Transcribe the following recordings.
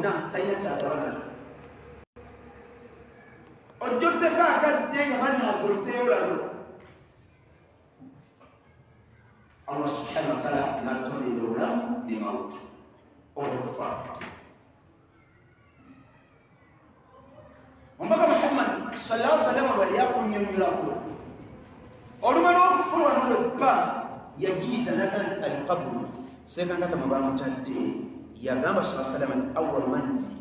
bonna talina kyagabana ojjoteko akadde nga banyazoluteyolalo Allah subhanahu wa ta'ala natondera obulamu ne mawutu okufa. Omubaka Muhammad sallallahu alaihi wasallam bali yakunyonyolako olumala okufuulwa n'olwebba yagiyita nakanti alqabru sekangata mwe bamutadde yagamba sallallahu alaihi wasallam nti awwal manzi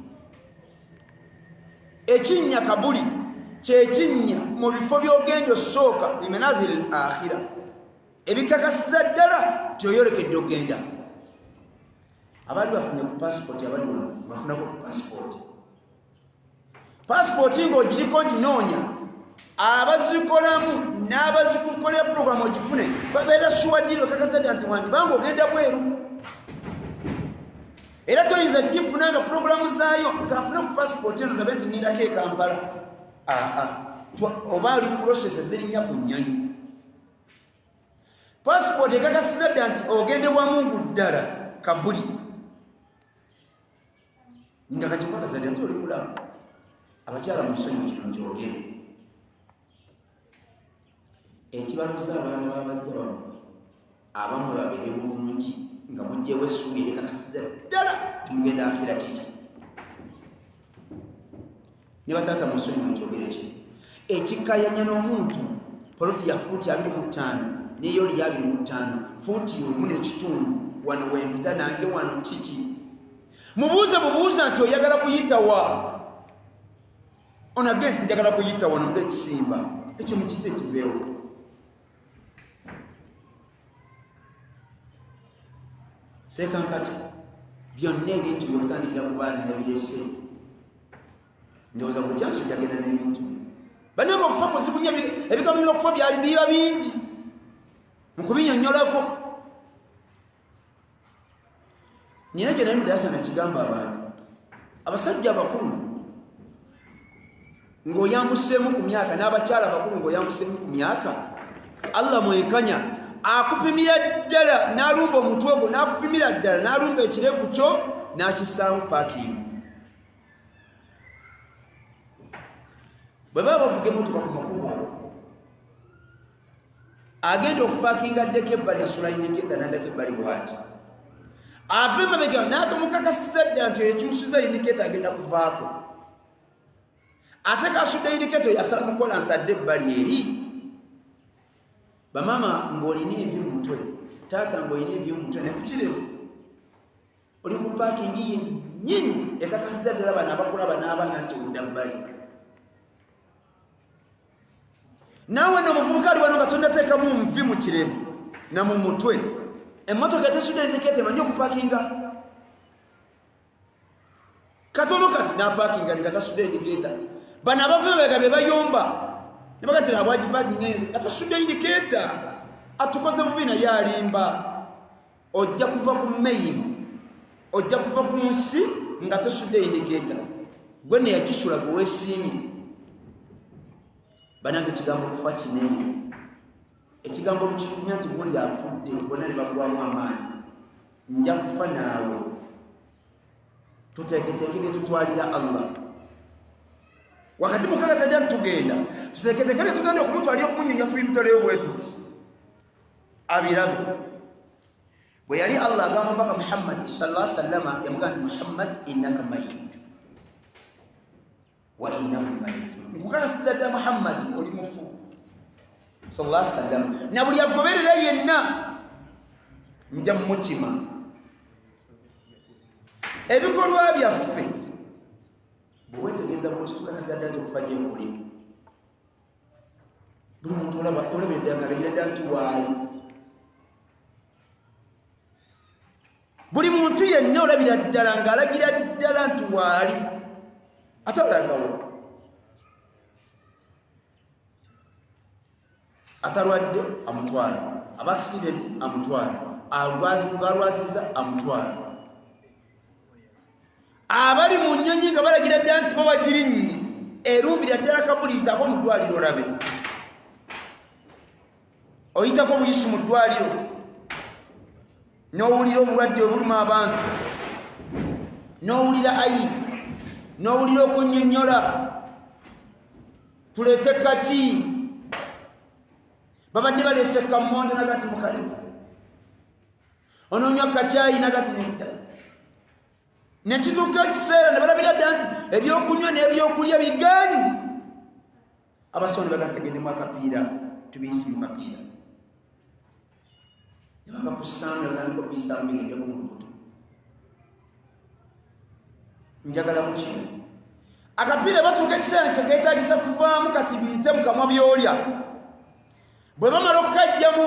ekinnya kabuli kyekinnya mu bifo by'ogenda osooka bimenazil akhira ebikakasiza ddala tyoyolekedde okgenda. Abali bafunye ku passport abali bafunako ku passport ng'ogiriko ginoonya abazikolamu n'abazikukolera program ogifune babeera suwadire okakasa ddala nti wandibanga ogenda bweru era toyinza gifuna nga programu zaayo nkafune ku passport eno nabe nti nindako e Kampala oba ali process zerinnya ku nnyonyi. Passport ekakasiza ddala nti ogende bwa Mungu ddala kabuli nga kati kwakaza ddala nti oli mulamu abakyala mu nsonyi kino nkyogere ekibaluza abaana babajja bammwe abamu babeere bulungi nga mugjewo essuubi erekakasiza ddala timugenda afiira kiki ne bataata mu nsonyi nkyogere kino ekikayanya n'omuntu poloti ya fuuti 25 niyo li 25 fuuti 1 n'ekitundu wano wempita nange wano kiki mubuuza nti oyagala kuyita wa onage nti njagala kuyita wano ng'ekisimba ekyo mukite ekiveewo sekankati byonna ebintu byokutandikira ku baana yabirese ndowooza ku kyansi ojagenda n'ebintu bananga okufa kuzibunya ebigambo by'okufa byali biba bingi mu kubinyonnyolako. Nina gye nali muddaasa nakigamba abantu abasajja abakulu ng'oyambuseemu ku myaka n'abakyala abakulu ng'oyambuseemu ku myaka Allah mwenkanya akupimira ddala n'alumba omutwe gwo n'akupimira ddala n'alumba ekirevu kyo n'akissaamu paakingi. Bwe baba bavuga emmotoka ku makubo agenda okupaakinga addeko ebbali yasulayinigeta n'addako ebbali bwati ave mabega n'akamukakasiza ddala nti ekimusuza indiketa agenda kuvaako ate kasudde indiketa yasala mukola nsadde ebbali eri. Bamama ng'olina evi mu mutwe taata ng'olina evi mu mutwe nekukirevu oli ku paakingi yennyini ekakasiza ddala bano abakulaba n'abaana nti odda bbali naawe n'omuvubuka ali wano nga tondateekamu nvi mu kirevu na mu mutwe emmotoka etesudde indiketa emanyi okupaakinga katono kati n'apaakinga nga tasudde indiketa bano abava bega be bayomba nebagati nabwaji bagingenze atasudde indiketa atukoze bubi naye alimba ojja kuva ku main ojja kuva ku nsi nga tosudde indiketa gwe ne yagisula gwe weesiimye. Banange ekigambo okufa kinene ekigambo lukifunya nti guli afudde bonna ne bagwamu amaanyi nja kufa naawe tuteeketeeke bye tutwalira Allah wakati mukagaza ddala tugenda tuteeketeeke bye tugenda okumutwalira okumunyonya tubimutoleyo bwe tuti abirabe. Bwe yali Allah agamba mpaka Muhammad sallallahu alaihi wasallam yamugamba nti Muhammad innaka mayit wa innahum mayitun nkukakasiza ddala Muhammad oli mufu sallallahu alaihi wasallam na buli agoberera yenna nja mukima ebikolwa byaffe bwe wetegereza buti tukakasiza ddala okufa gye nkuli buli muntu olaba eddala nga alagira ddala nti waali buli muntu yenna olabira ddala ng'alagira ddala nti waali ate olagawo atalwadde amutwala abakisidenti amutwala alwaziza amutwala abali mu nnyonyi nga balagira ddala nti bo bagirinnye erumbira ddala kabuliitako mu ddwaliro olabe oyitako buyisi mu ddwaliro n'owulira obulwadde obuluma abantu n'owulira ayi n'owulira okunnyonnyola tuleete kaki babadde baleese kammonde nagati mukalimu ononywa kacyayi nagati nedda nekituuka ekiseera ne balabira dda nti ebyokunywa n'ebyokulya bigaanyi abasomi bagati agendemu akapiira tubiyise mu kapiira ne bakakussaamu nagatandika obiyisaamu bigendeko mu lubuto njagala mukino akapiira batuuka ekiseera tegeetaagisa kuvaamu kati biyite mu kamwa byolya bwe bamala okukajjamu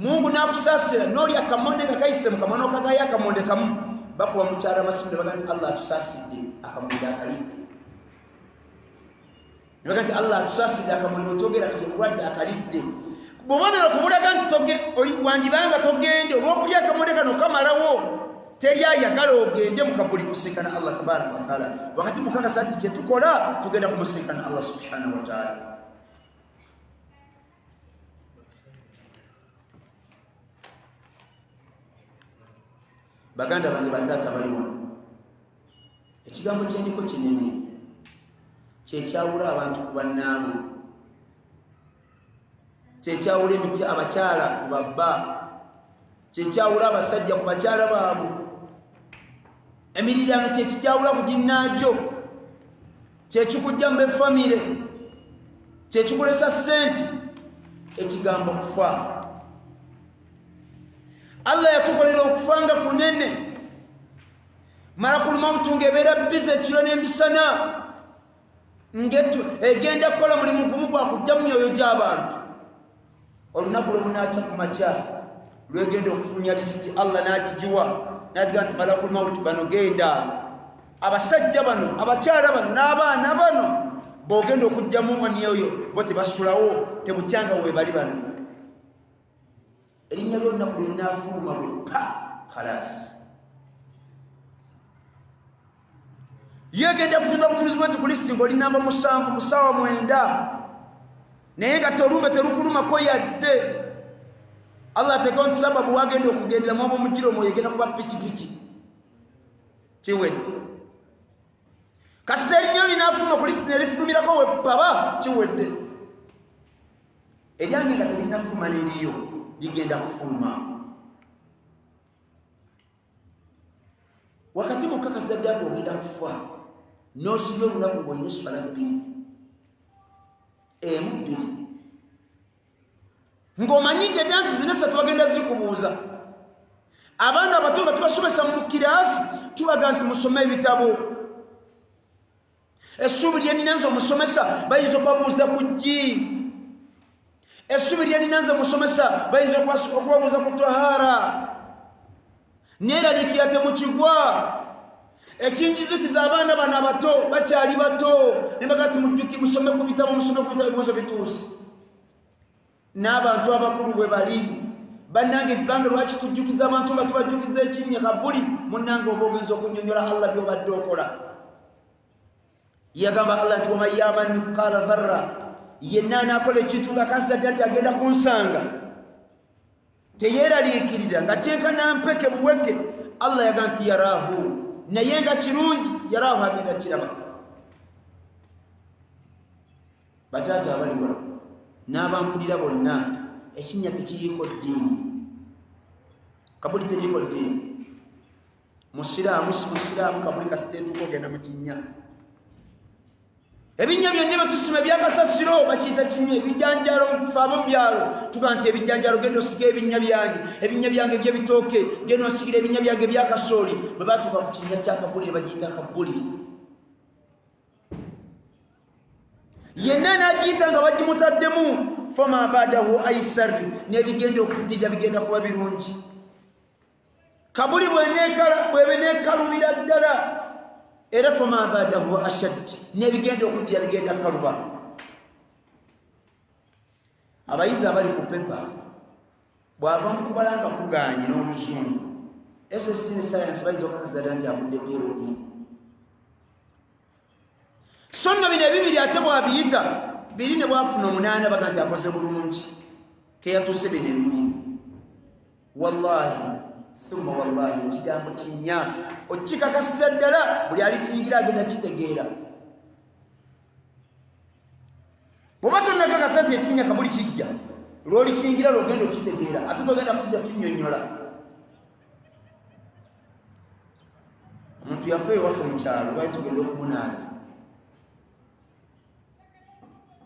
mungu n'akusaasira n'olya akamonde nga kayise mu kamwa n'okagayo akamonde kamu bakuba mukyala masimu ne baga nti allah atusaasidde akamonde akalidde ne baga nti allah atusaasidde akamonde otogera tuti obulwadde akalidde bw'obonera okubulaga nti wandibanga togende olw'okulya akamonde kano kamalawo teri ayagala ogende mu kabuli kusinkana allah tabaraka wataala wakati mukakasa nti kyetukola tugenda kumusinkana allah subhanahu wataala baganda bange bataata baliwo ekigambo kyendiko kinene kyekyawula abantu ku bannaabwe kyekyawula abakyala ku babba kyekyawula abasajja ku bakyala baabwe emirirano kyekijawula ku ginnaajo kyekikujja mu efamire kyekikulesa ssente ekigambo kufa allah yatukolera okufanga kunene malakul mautu ng'ebeera bize ekiro n'emisana egenda kukola mulimu gumu gwa kujja mu myoyo gy'abantu olunaku lwe bunaaca ku makya lwegenda okufunya lisiti allah n'agigiwa n'agiga nti malakul mautu bano genda abasajja bano abakyala bano n'abaana bano b'ogenda okujjamu myoyo bo tebasulawo tebukyanga we bali bano erinnya ly'olunaku lwe linaafuluma bwe pa khalasi yegenda kutunda butulizi bwenti ku lisiti ng'oli namba 7 ku ssaawa 9 naye nga tolumbe terukulumako yadde allah ateekawo nti sababu wagenda okugendera mu ab'omugiro omwo yegenda kuba pikipiki kiwedde kasita erinnya linaafuluma ku lisiti nerifulumirako we paba kiwedde eryange nga terinaafuluma n'eriyo ligenda kufuluma wakati mukakasa ddako ogenda kufa n'osibya olunaku ng'olina esswala 2 emu 2 ng'omanyidde dda nti zino 3 bagenda zikubuuza abaana abato nga tubasomesa mu kiraasi tubaga nti musome ebitabo essuubi lyeninanza omusomesa bayinza okubabuuza ku ggi essuubi lyeninanza omusomesa bayinza okubabuuza ku tahara neeraliikira temukigwa ekinjizukiza abaana bano abato bakyali bato ne baga ti mujjuki musome ku bitabo musome ku bitabo ebibuuzo bituusi n'abantu abakulu bwe bali bannange ebbanga lwaki tujjukiza abantu nga tubajjukiza ekinnya kabuli munnange oba ogenza okunnyonnyola allah by'obadde okola yagamba allah nti waman yamal mithqala dharra yenna anaakola ekintu nga kasadde nti agenda kunsanga teyeeraliikirira nga kyenkana mpeke buweke allah yagamba nti yaraahu naye nga kirungi yaraahu agenda kiraba bataaza abaliwa n'abampulira bonna ekinnya tekiriiko ddiini kabuli teriiko ddiini musiraamu si musiraamu kabuli kasiteetuka ogenda mu kinnya ebinnya byonna betusima ebyakasasiro bakiyita kinnya ebijanjalo mukufa abo mu byalo tugaa nti ebijanjalo genda osiga ebinnya byange ebyebitooke genda osigira ebinnya byange ebyakasooli bwe batuuka ku kinnya kyakabuli ne bagiyita kabuli yenna n'agiyita nga bagimutaddemu fama badahu aisar n'ebigenda okuddira bigenda kuba birungi kabuli bwebe neekalubira ddala era fama badahu ashad n'ebigenda okuddira bigenda kaluba abayizi abali ku pepa bw'ava mu kubala nga kuganye n'oluzungu SST ne science bayizi okakasa ddala nti agudde PhD so nno bino ebibiri ate bw'abiyita biri ne bwafuna 8 baga nti akoze bulungi keyatuuse bino ebibiri wallahi thumma wallahi ekigambo kinnya okikakasiza ddala buli alikiyingira agenda kitegeera. Bw'oba tonnakakasa nti ekinnya kabuli kijja lw'olikiyingira lw'ogenda okitegeera ate togenda kujja kunnyonnyola. Omuntu yafe ewaffe mu kyalo lwali tugenda okumunaaza,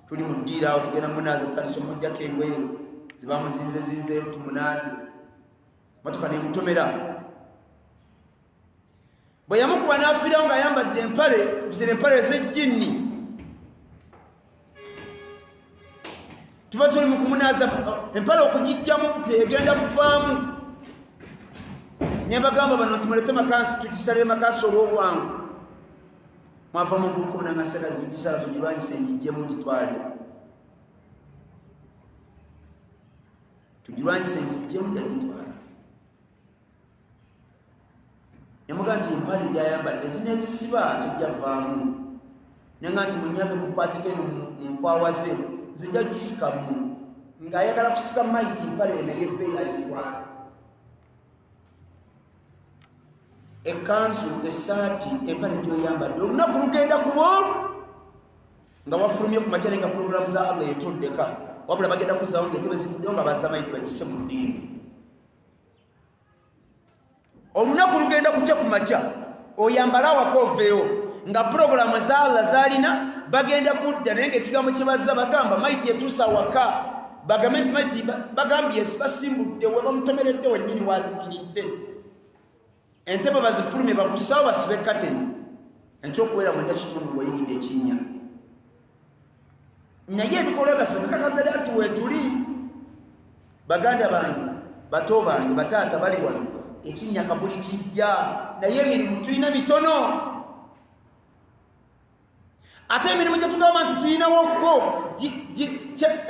tuli mu ddiira awo tugenda munaaza tutandise omujjako engoye zibamuzinzezinzeyo tumunaaze, motoka nemutomera. Bwe yamukuba n'afiirawo ng'ayambadde empale zino empale ez'ejjinni, tuba tuli mu kumunaaza empale okugijjamu egenda kuvaamu. Ne bagamba bano tumulete makansi tugisalire makansi olw'obwangu. Mwava mu vukuna ngasala tugisala tugirwanyise ngijjemu gitwale. Tugirwanyise ngijjemu gitwale. Yamuga nti empale gyayambadde zino ezisiba tejjavaamu. Nenga nti munyabe mukwatike nkwawaze zijja gisikamu. Ng'ayagala kusika maiti empale naye ebbeera gitwale. Ekanzu, esaati, empale gy'oyambadde olunaku lugenda ku lwolu nga wafulumye ku makya nga pulogulaamu za Allah etuddeka, wabula bagenda kuzaawo ng'entebe zivuddeyo nga bazza maiti bagisse mu ddiini. Olunaku lugenda kukya ku makya oyambala awaka oveeyo nga pulogulaamu za Allah zaalina bagenda kudda, naye ng'ekigambo kye bazza bagamba maiti etuusa awaka bagambe nti maiti bagambye basimbudde we bamutomeredde wennyini waazikiridde. Entebe bazifulumye bakusaawo basibe kateni ekyokubeera mwenda kitundu wayingidde ekinnya. Naye ebikolwa byaffe bikakazale ati weetuli baganda bange bato bange bataata bali wano ekinnya kabuli kijja naye emirimu tulina mitono. Ate emirimu gye tugamba nti tulinawokko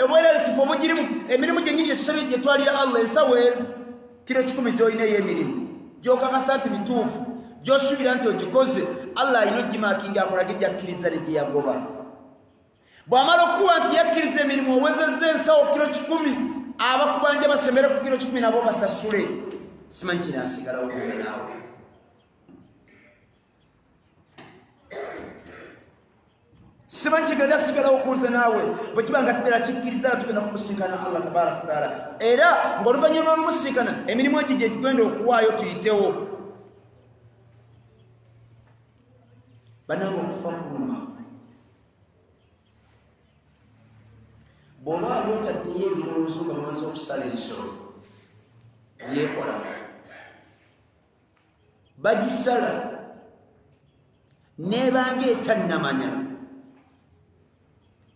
obwererekifu obugirimu emirimu gyennyini gye tusabye gye twalira Allah ensawo ezi kiro 10 gy'olina ey'emirimu gy'okakasa nti mituufu gy'osuubira nti ogikoze Allah alina ogimaakinga akulage gyakkiriza ne gye yagoba. Bw'amala okukuba nti yakkiriza emirimu owezezza ensawo kiro 10 abakubanja basembere ku kiro 10 nabo basasule, simanyi kinaasigalawo kuve naawe. Simanyi kigenda sigalawo kuze naawe bwe kiba nga ddala kikkiriza tugenda kumusinkana Allah tabaraka wa taala, era ng'oluvannyuma lw'olumusinkana emirimu egyo gye tugenda okuwaayo tuyitewo. Bannange okufa kuluma. Bw'oba ali otaddeyo ebirowoozo nga bamaze okusala ensolo yeekola bagisala neebanga etannamanya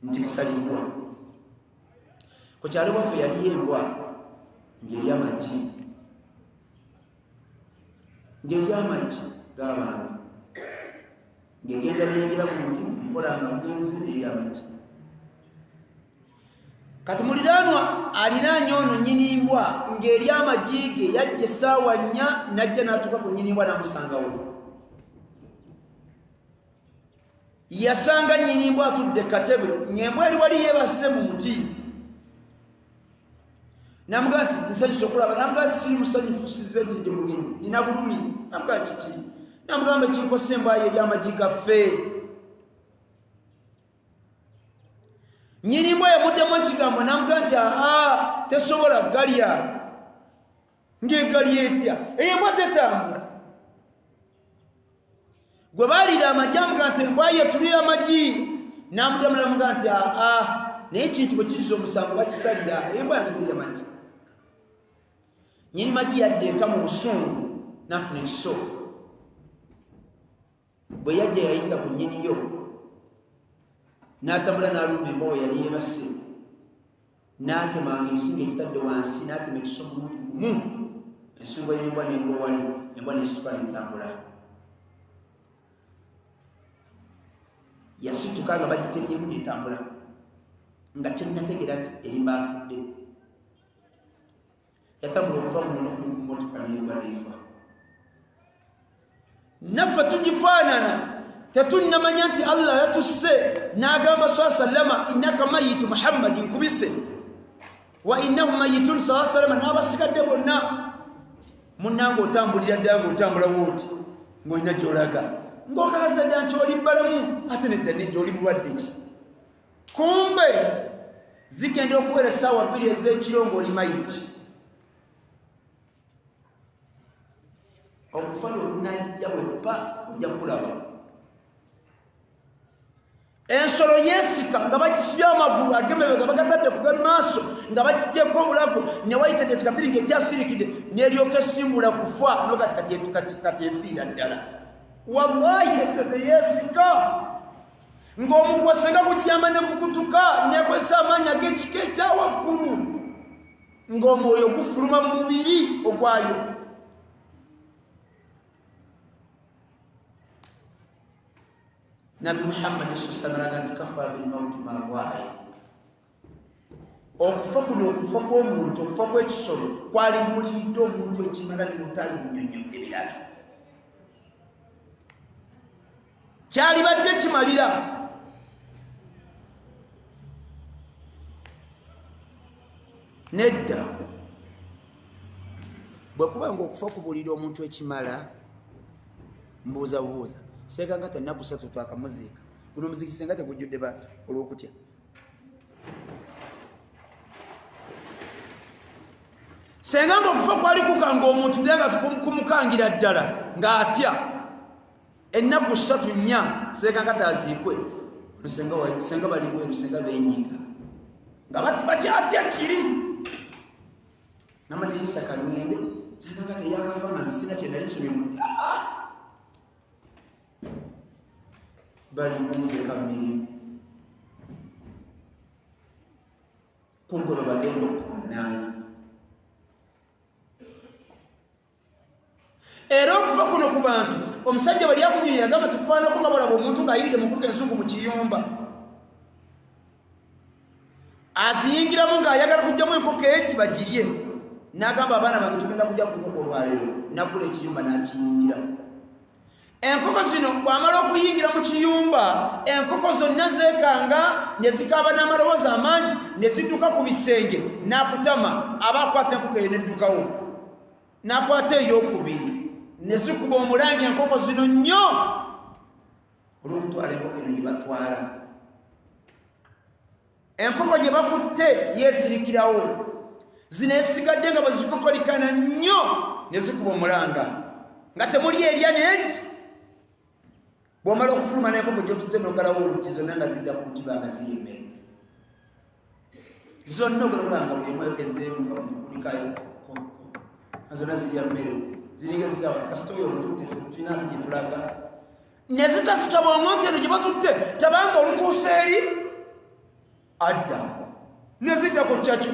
nti bisaliddwa. Ku kyalo waffe yaliyo embwa ng'erya amagi g'abantu ng'egenda neyingira mu nju mpola nga mugenzi n'erya amagi. Kati muliraanwa aliraanye ono nnyini mbwa ng'erya amagi ge yajja essaawa 4 najja n'atuuka ku nnyini mbwa n'amusangawo. Yasanga nnyini mbwa atudde katebe ng'embwa eri wali yeebase mu muti. Namugamba nti nsanyusa okulaba, namugamba nti siri musanyufu sizze nti ndi mugenyi nina bulumi. Namugamba kiki? Namugamba ekinkosa embwa ye eri amagi gaffe. Nnyini mbwa yamuddemu ekigambo namugamba nti tesobola galya. Ng'egali etya? Eyo embwa tetambula. Gwe baalira amagi amugamba nti embwa ye tulira amagi. Namuddamu namugamba nti naye ekintu bwe kizza omusango bakisalira, embwa yange terya magi. Nnyini magi yadda eka mu busungu n'afuna ekiso. Bwe yajja yayita ku nnyini yo n'atambula n'alumba embwa we yali yeebase n'atemanga ensingo ekitadde wansi n'atema ekiso mulundi gumu. Ensingo y'embwa n'egwa wali, embwa n'esituka n'etambula. Yasituka nga bagiteryemu n'etambula nga tennategeera nti erimba afudde. Yatambula okuva mu nno ku mmotoka n'embwa n'efa. Naffe tugifaanana tetunnamanya nti Allah yatusse n'agamba sallama innaka mayitu Muhammad nkubise wa innahum mayitun sallama n'abasigadde bonna. munnange otambulira ddala ng'otambula wooti ng'olina gy'olaga ng'okakasa ddala nti oli balamu ate nedda nedda oli bulwadde ki kumbe zigenda okuwera essaawa 2 ez'ekiro ng'oli mayiti okufa lwolunajja bweppa ojja kulaba ensolo yeesika nga bagisibye amagulu agemebega bagatadde ku gemaaso nga bagijjeko obulago newayitedde kikabiri ng'ekyasirikidde n'eryoka esimbula kufa nokati efiira ddala wallahi etedde yeesika ng'omuguwa senga gugiyamba ne gukutuka nekozesa amaanyi ag'ekika ekyawaggulu ng'omwoyo gufuluma mu mubiri ogwayo Nabi Muhammad sallallahu alaihi wasallam kafa bil maut ma wa'i okufa kuno okufa kw'omuntu okufa kw'ekisolo kwali mulidde omuntu ekimala n'otali bunyonyo ebirala kyali badde kimalira nedda bwe kuba ng'okufa kubulira omuntu ekimala mbuuza buuza seeka nga tennaku 3 twakamuziika guno omuziki senga tegujjudde bantu olw'okutya senga ng'okufa kwali kukanga omuntu naye nga kumukangira ddala ng'atya ennaku 3-4 seeka nga taaziikwe senga bali bweru senga beenyiga nga bakyatya kiri n'amadirisa kaŋŋende senga nga teyakafa nga nzisina kye nali nsomye mu bali bize kamili kungolo bagenda okukumanana era okufa kuno ku bantu omusajja bali akunyuya agamba tukufaanako nga balaba omuntu ng'ayiridde mukuka ensuku mu kiyumba aziyingiramu ng'ayagala kugjamu enkoko egi bagirye n'agamba abaana bange tugenda kujja ku nkoko olwaleero nakula ekiyumba n'akiyingira enkoko zino bw'amala okuyingira mu kiyumba enkoko zonna zeekanga ne zikaaba n'amaloboozi amangi ne zidduka ku bisenge n'akutama aba akwata enkoko eyo neddukawo n'akwata ey'okubiri ne zikuba omulangi enkoko zino nnyo olw'okutwala enkoko eno gye batwala enkoko gye bakutte yeesirikirawo zino esigadde nga bwezikokolikana nnyo ne zikuba omulanga nga temuli erya neegi bw'omala okufuluma n'enkoko gy'otutte n'ogalawo oluki zonna nga zidda ku mutiba nga ziri emmere zonna ogalaolanga bwemu ezeemu kulikayo zonna zirya mmere ziringa zigaba kasita oyo olututte tulina ati gye tulaga ne zitasika bw'oŋonti eno gye batutte tabanga olutuusa eri adda ne zidda ku ccakyo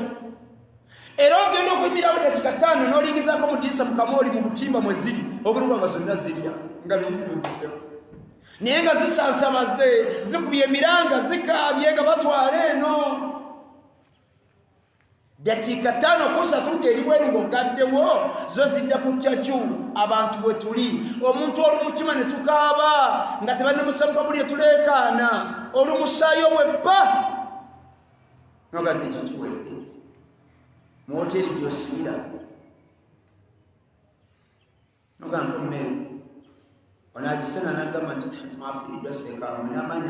era ogenda okuyimirawo dakika 5 n'olingizaako mu ddirisa mu kamooli mu butimba mwe ziri ogenda nga zonna zirya nga birizibiddeo naye nga zisansamaze zikubye emiranga zikaabye nga batwala eno dakiika 5 ku 3 ng'eri bweri ng'ogaddewo zo zidda ku ccakyu abantu bwe tuli omuntu olumukima ne tukaaba nga tebannemusamuka buli etuleekaana olumusaayo bweppa nogadde ekyo kiwedde mu woteeri gy'osibira nogamba mmere onagisena nagamba nti zimafiiriddwa seekaamu n'amaanyi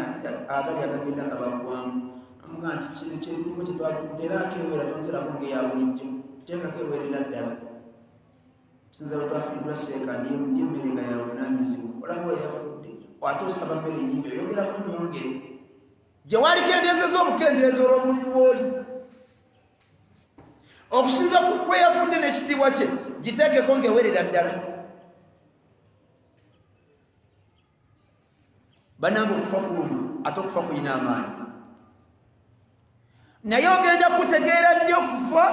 agali agagenda nga baggwamu amuga nti kino kyebirimu kitwakutera akewera tonterako ngeya bulijjo teekako ewerera ddala kisinza bwetwafiiriddwa seeka lyemmere nga yabunaanyizibwa olaba weyafudde ate osaba mmere nyingi oyongerako nyongere gye walikendeezeza obukendeeza olw'obulumi bw'oli okusinza kweyafudde n'ekitiibwa kye giteekeko ng'ewerera ddala banange okufa kuluma ate okufa kuyina amaanyi naye ogenda kutegeera ddi okufa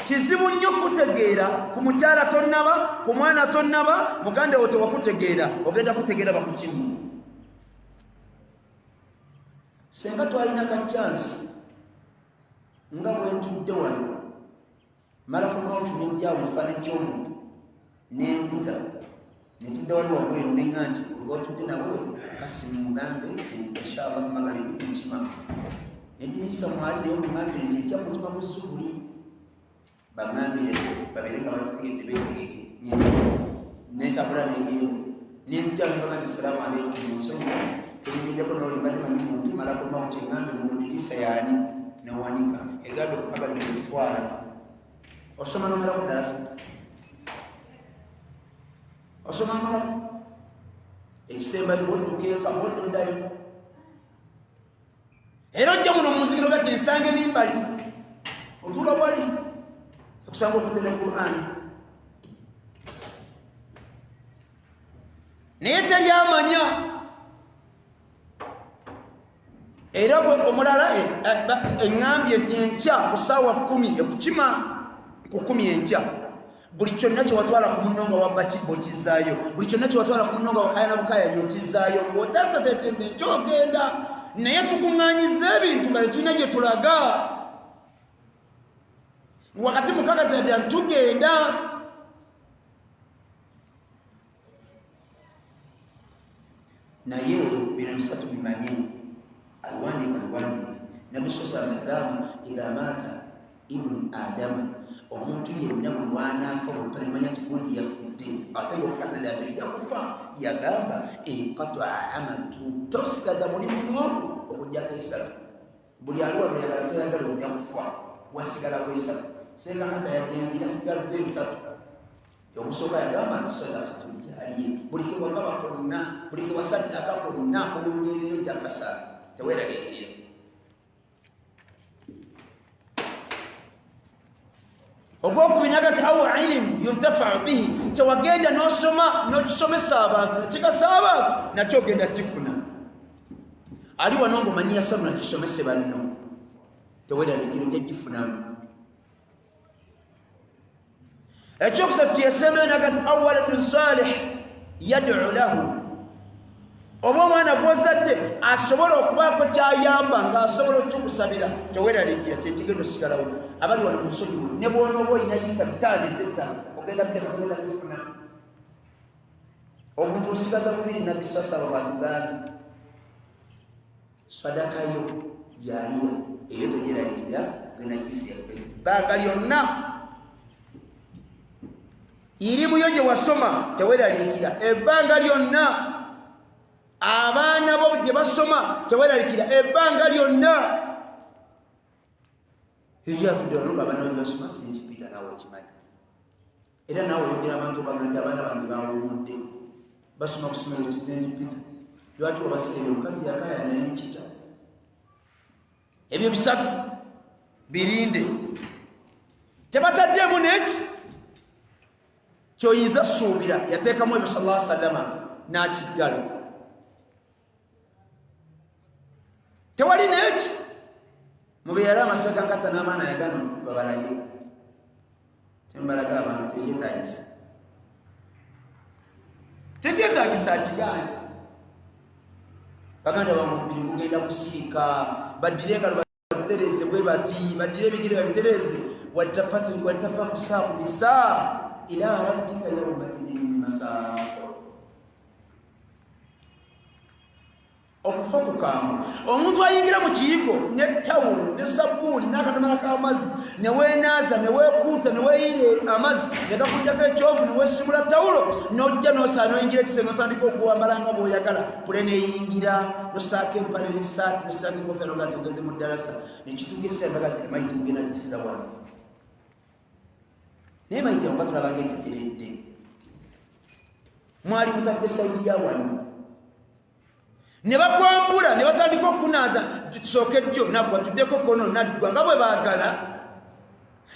kizibu nnyo kutegeera ku mukyala tonnaba ku mwana tonnaba muganda wo tewakutegeera ogenda kutegeera bakukimu senga twalina ka chansi nga bwentudde wano mala ku mautu nejjaawo mukifaananyi ky'omuntu n'emputa netudde wali wabweru nenga nti olwotudde nawe kasi mugambe inshallah kumagalibi mukima nedirisa mwaliddeyo mugambe nti ejja mutima muzuuli bamami babireka bategedde betegeke netabula negendo nezijja mpaka assalamu alaykum nsonga tebijjako n'olimbadde manyi muntu malako mawuti engambe muno dirisa yaani newanika egambe abali muzitwala osoma n'omalaku ddala osoma n'omalaku ekisembayo boddukeeka boddoddayo era ojja muno mumuzikiro gati ensange nimbali otuula bwali okusanga okutera Qur'an naye teryamanya era bwe omulala eŋŋambye eti enkya ku ssaawa 10 ekukima ku 10 enkya buli kyonna kyewatwala ku munno nga wabba okizaayo buli kyonna kyewatwala ku munno nga wakaya na bukaya yokizaayo ng'otasa tetende kyogenda naye tukuŋŋaanyiza ebintu nga tetulina gye tulaga wakati mukakazi yadde ntugenda naye bino bisatu bimanye alwandiika Nabi sallallahu alaihi wasallam idha mata ibnu adama omuntu yenna buli lwanaafa olutalimanya kigundi yafudde ate okazi ajja kufa yagamba inqataa amaluhu tosigaza mulimu n'ogu okujjako esatu buli aliwo nayagala toyagala ojja kufa wasigala kwesatu senga yagenzi yasigaza esatu okusooka yagamba nti sadakatu jaaliya buli kewagaba konna buli kewasaddaka konna olungerero jakasa teweeragekirira ogwokubinagati awo ilimu yuntafau bihi kyewagenda nosoma nokisomesa abantu nekigasa abantu nakyo ogenda kifuna ali wano ngaomanyi yasabu nakisomese banno teweeragekiro kyekifunamu ekyokusatu kyesembeyo nagati awo waladun salih yad'u lahu oba omwana gwozadde asobola okubaako kyayamba ng'asobola okukusabira teweeraliikira kyekigendo sigalawo abali wano mu nsonyi ne bw'onooba olina yika bitaano ezetta ogenda kugenda bifuna omuntu osigaza 2 Nabbi sallallahu bw'atugambye sadakayo jaaliya eyo togyeraliikira genda gisiya ebbanga lyonna irimuyo gye wasoma teweeraliikira ebbanga lyonna abaana bo gye basoma teweeraliikira ebbanga lyonna eryatudde wano ng'abaana bo gye basoma sinkipiita naawe okimanyi era naawe oyogera abantu obaga nti abaana bange bawumudde basoma ku somero kizenjipita lwaki obaseere omukazi yakayana nenkita ebyo bisatu birinde tebataddemu neki kyoyinza suubira yateekamu ebyo sallallahu alaihi wasallama n'akiggala tewali neki mubeera amasaka nkata n'amaana yagano babalage tembalaga abantu tekyetaagisa kigaani baganda bamubiri kugenda kusirika baddire engalo bazitereze bwe bati baddire ebigere babitereze watafakusaku bisaa ila rabbika yawmaidin masaaq okufa kukamba omuntu ayingira mu kiyigo ne tawulo ne sabbuuni n'akatamala k'amazzi neweenaaza neweekuuta neweeyire amazzi negakujjako ekyovu neweesimula tawulo nojja nosaa noyingira ekisenge notandika okuwambala nga bw'oyagala pule neyingira nosaako empale n'essaati nosaako enkofero nga togeze mu ddalasa nekituuka embaga ti mayiti mugenda gisiza wano naye mayiti nga tulabanga etiteredde mwali mutadde sayidi ya wano ne bakwambula ne batandika okunaaza tusooke ddyo nabwe batuddeko kono naddwa nga bwe baagala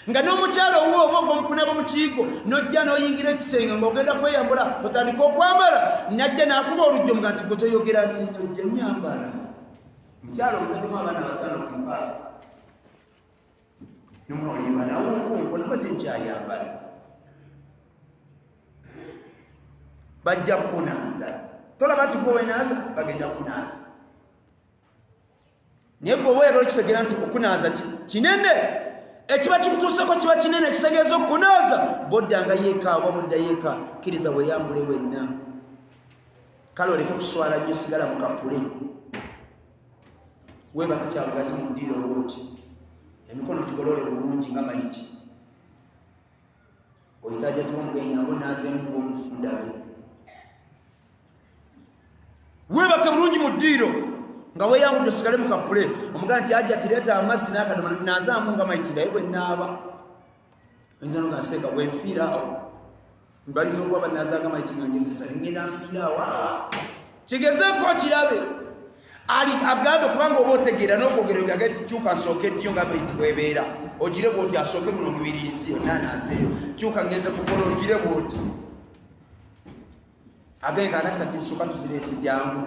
nga n'omukyalo owuwe oba ova mukunaba mu kiyigo nojja n'oyingira ekisenge ng'ogenda kweyambula otandika okwambala najja n'akuba olujjo nga nti gwe toyogera nti ojja nyambala mukyalo omuzaddemu abaana bataano ku mpaaka nomunolimba nawe okonko nabadde nkyayambala bajja kunaaza tolaba nti gwewenaaza bagenda kunaaza naye gweweera okitegera nti okunaaza kinene ekiba kikutuuseko kiba kinene kitegeeza okunaaza boddanga yeeka oba bodda yeeka kkiriza weeyambule wenna kale oleke kuswala nnyo sigala mu kapule weebaka kyabugazi mu ddiiro bwoti emikono gigolole bulungi nga mayiti oitaja tuomugenya ngo nazemu omufundawe webaka bulungi mu ddiiro nga weeyangudde osigale mu kapule omugana nti ajja tireeta amazzi n'akadomola nazaamu nga mayitira ye bwe naaba oyinza nogaseeka bwenfiiraawo mbayinza okuba banazaaga mayiti nga ngezisale ngenda nfiiraawo kigezeeko kirabe agambe kubanga oba otegeera n'okwogera ogaga ti kyuka nsooke eddiyo nga mayiti bwebeera ogire bwoti asooke muno mubiriisi yonna anaazeeyo kyuka ngenze kukola ogire bwoti agaye kakati kati nsuuka tuzireesi jangu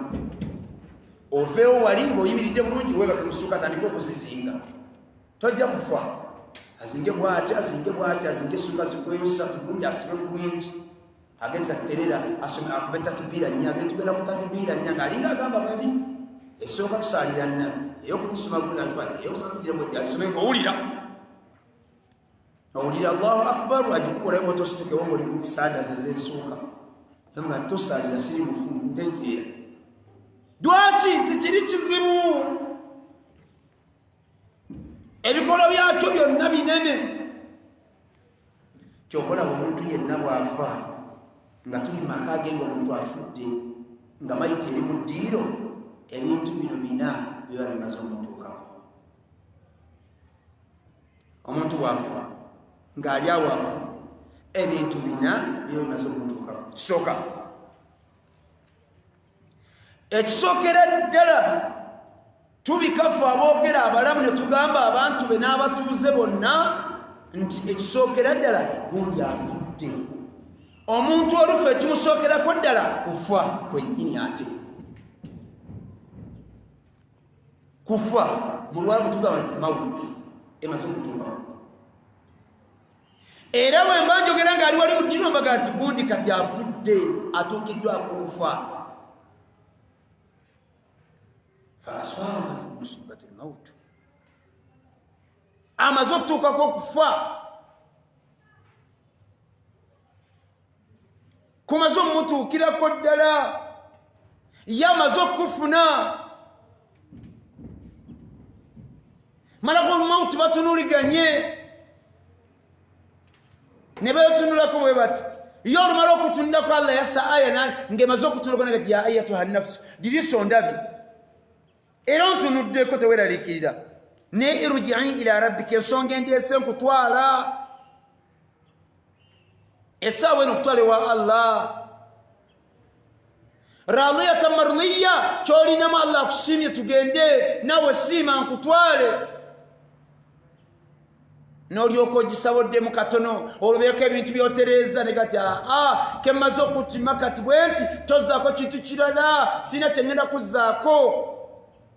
oveewo wali ng'oyimiridde bulungi webake musuuka atandika okuzizinga tojja kufa azinge bwati azinge essuuka zikweyosatu bulungi asibe bulungi agende katerera asome akube takibiira nnya agende tugenda ku takibiira nnya ng'alinga agamba bali esooka tusaalira nnabi eyokumusoma gula alfani eyokusatugira bweti alisome ng'owulira owulira allahu akbar agikukolayo bwotositukewo ng'oli ku kisaada zez'ensuuka nga tosaalira siri mufu ntegeera lwaki tikiri kizibu ebikola byakyo byonna binene kyokola omuntu yenna bw'afa nga tuli maka ge ng'omuntu afudde nga mayiti eri mu ddiiro ebintu bino bina biba bimaze omutuukako omuntu bw'afa ng'ali awo afa ebintu bina biba bimaze omutuukako kisooka ekisookera ddala tubikafu aboogera abalamu ne tugamba abantu be n'abatuuze bonna nti ekisookera ddala gundi afudde omuntu olufu ekimusookerako ddala kufa kwennyini ate kufa mu lwalabu tugamba nti mawutu emaze okutuukawo era bwe mba njogera ng'ali wali mu ddiino mbaga nti gundi kati afudde atuukiddwako kufa فأصابت مصيبة الموت amaze okutuukako okufa kumaze omutuukirako ddala ye amaze okufuna malako olumawuti batunuliganye ne beetunulako bwe bati ye olumala okutunulako allah yassa aya ng'emaze okutunulako nagati ya ayatuha nafsu diriisa ondabi era ontunuddeko teweraliikirira ne irujii ila rabbika ensonga endeese nkutwala essaawa eno okutwala ewa allah radiyatan mardiya kyolinamu allah akusiimye tugende nawe siima nkutwale n'olyoka ogisaboddemu katono olubeeko ebintu byotereeza ne gati kemaze okutima kati bwe nti tozaako kintu kirala sina kyengenda kuzzaako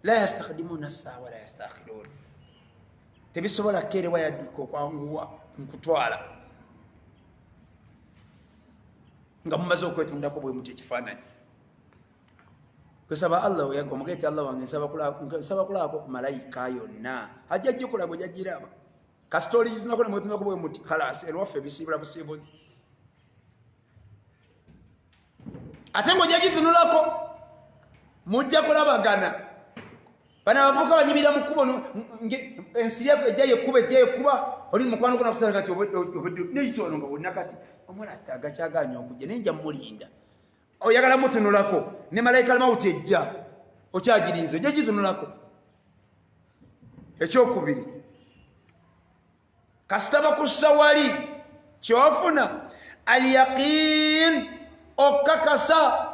la yastakdimuna saa wala yastakhiruun tebisobola keerewa yadduka okwanguwa nkutwala nga mumaze okwetundako bwe muti ekifaananyi kwesaba allah omugeti allah wange nsaba kulaako ku malayika yonna ajja gikulabo jagiraba kasitoli tunako nemwetunako bwe muti khalas erwaffe ebisiibula busiibuzi ate ng'ojagitunulako mujja kulabagana bana bavuka banyibira mu kkubo ensi yaffe ejja yekkuba oli mukwano gona kusala kati obedde neisi wano nga wonna kati omuwala ate agakyaganya okujja naye nja mmulinda oyagala mutunulako ne malayika almawuti ejja okyagirinza ojja gitunulako ekyokubiri kasita bakussa wali kyofuna alyaqiin okakasa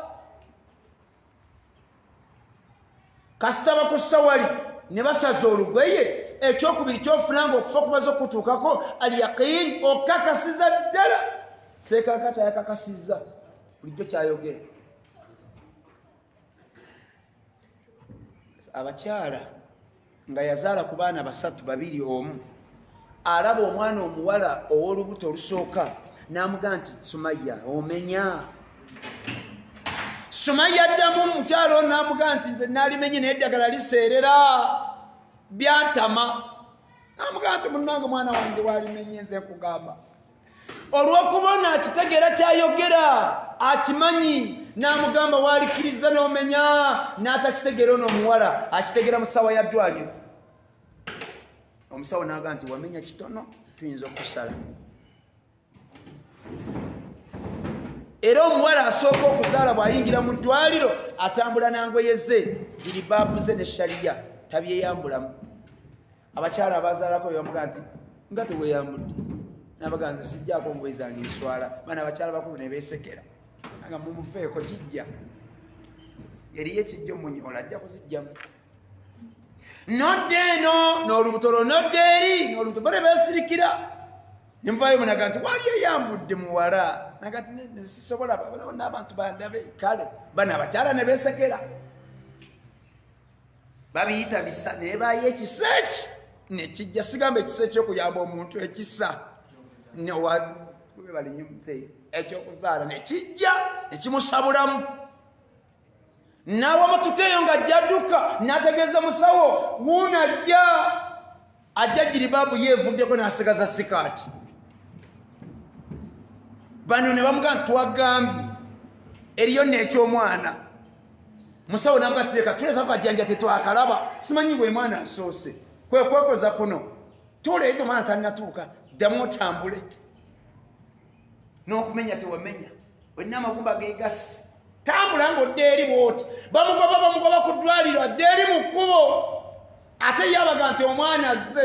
kasita bakussa wali ne basaza olugweye ekyokubiri kyofuna nga okufa kumaze okutuukako alyaqiin okakasiza ddala seekakata yakakasiza bulijjo kyayogera abakyala nga yazaala ku baana basatu babiri omu alaba omwana omuwala ow'olubuto olusooka n'amugamba nti Sumaya omenya Sumaya addamu omukyalo n'amugamba nti nze naalimenye naye eddagala liseerera byantama n'amugamba nti munnange mwana wange waalimenye nze nkugamba olw'okubona akitegeera kyayogera akimanyi n'amugamba waalikiriza n'omenya n'atakitegeera ono omuwala akitegeera mu ssaawa ya ddwaliro omusawo n'agamba nti wamenya kitono tuyinza okusala era omuwala asooka okuzaala bw'ayingira mu ddwaliro atambula nangoye ze jilibaabu ze ne shariya tabyeyambulamu. Abakyala abazaalako bebamuga nti nga teweeyambudde nabaga nze sijjaako ngoye zange nswala. Baana abakyala bakulu ne beesekera nga mumuveeko kijja eriyo ekijja omunyola ajja kuzijjamu nodde eno n'olubuto lwo nodde eri n'olubuto bale beesirikira nemuvaayo munaga nti wali eyambudde muwala naga nti sisobola n'abantu bandabe kale. Bano abakyala ne beesekera babiyita bisa naye bayo ekisa eki nekijja sigamba ekisa ekyokuyamba omuntu ekisa balinyuze ekyokuzaala nekijja nekimusabulamu nawa matukeyo nga jadduka nategeeza musawo wuuna ajja jilibaabu yeevuddeko n'asigaza sikaati. Bano ne bamuga nti twagambye eriyo n'ekyomwana. Musawo namuga nti leka tuleeta akajjanja tetwakalaba simanyi bwe mwana asoose kwe kwekoza kuno tuleete omwana tannatuuka ddamu otambule n'okumenya tewamenya olina amagumba geegasi tambula ng'odde eri bw'oti bamugoba ku ddwaliro adde eri mu kkubo ate ye abaga nti omwana azze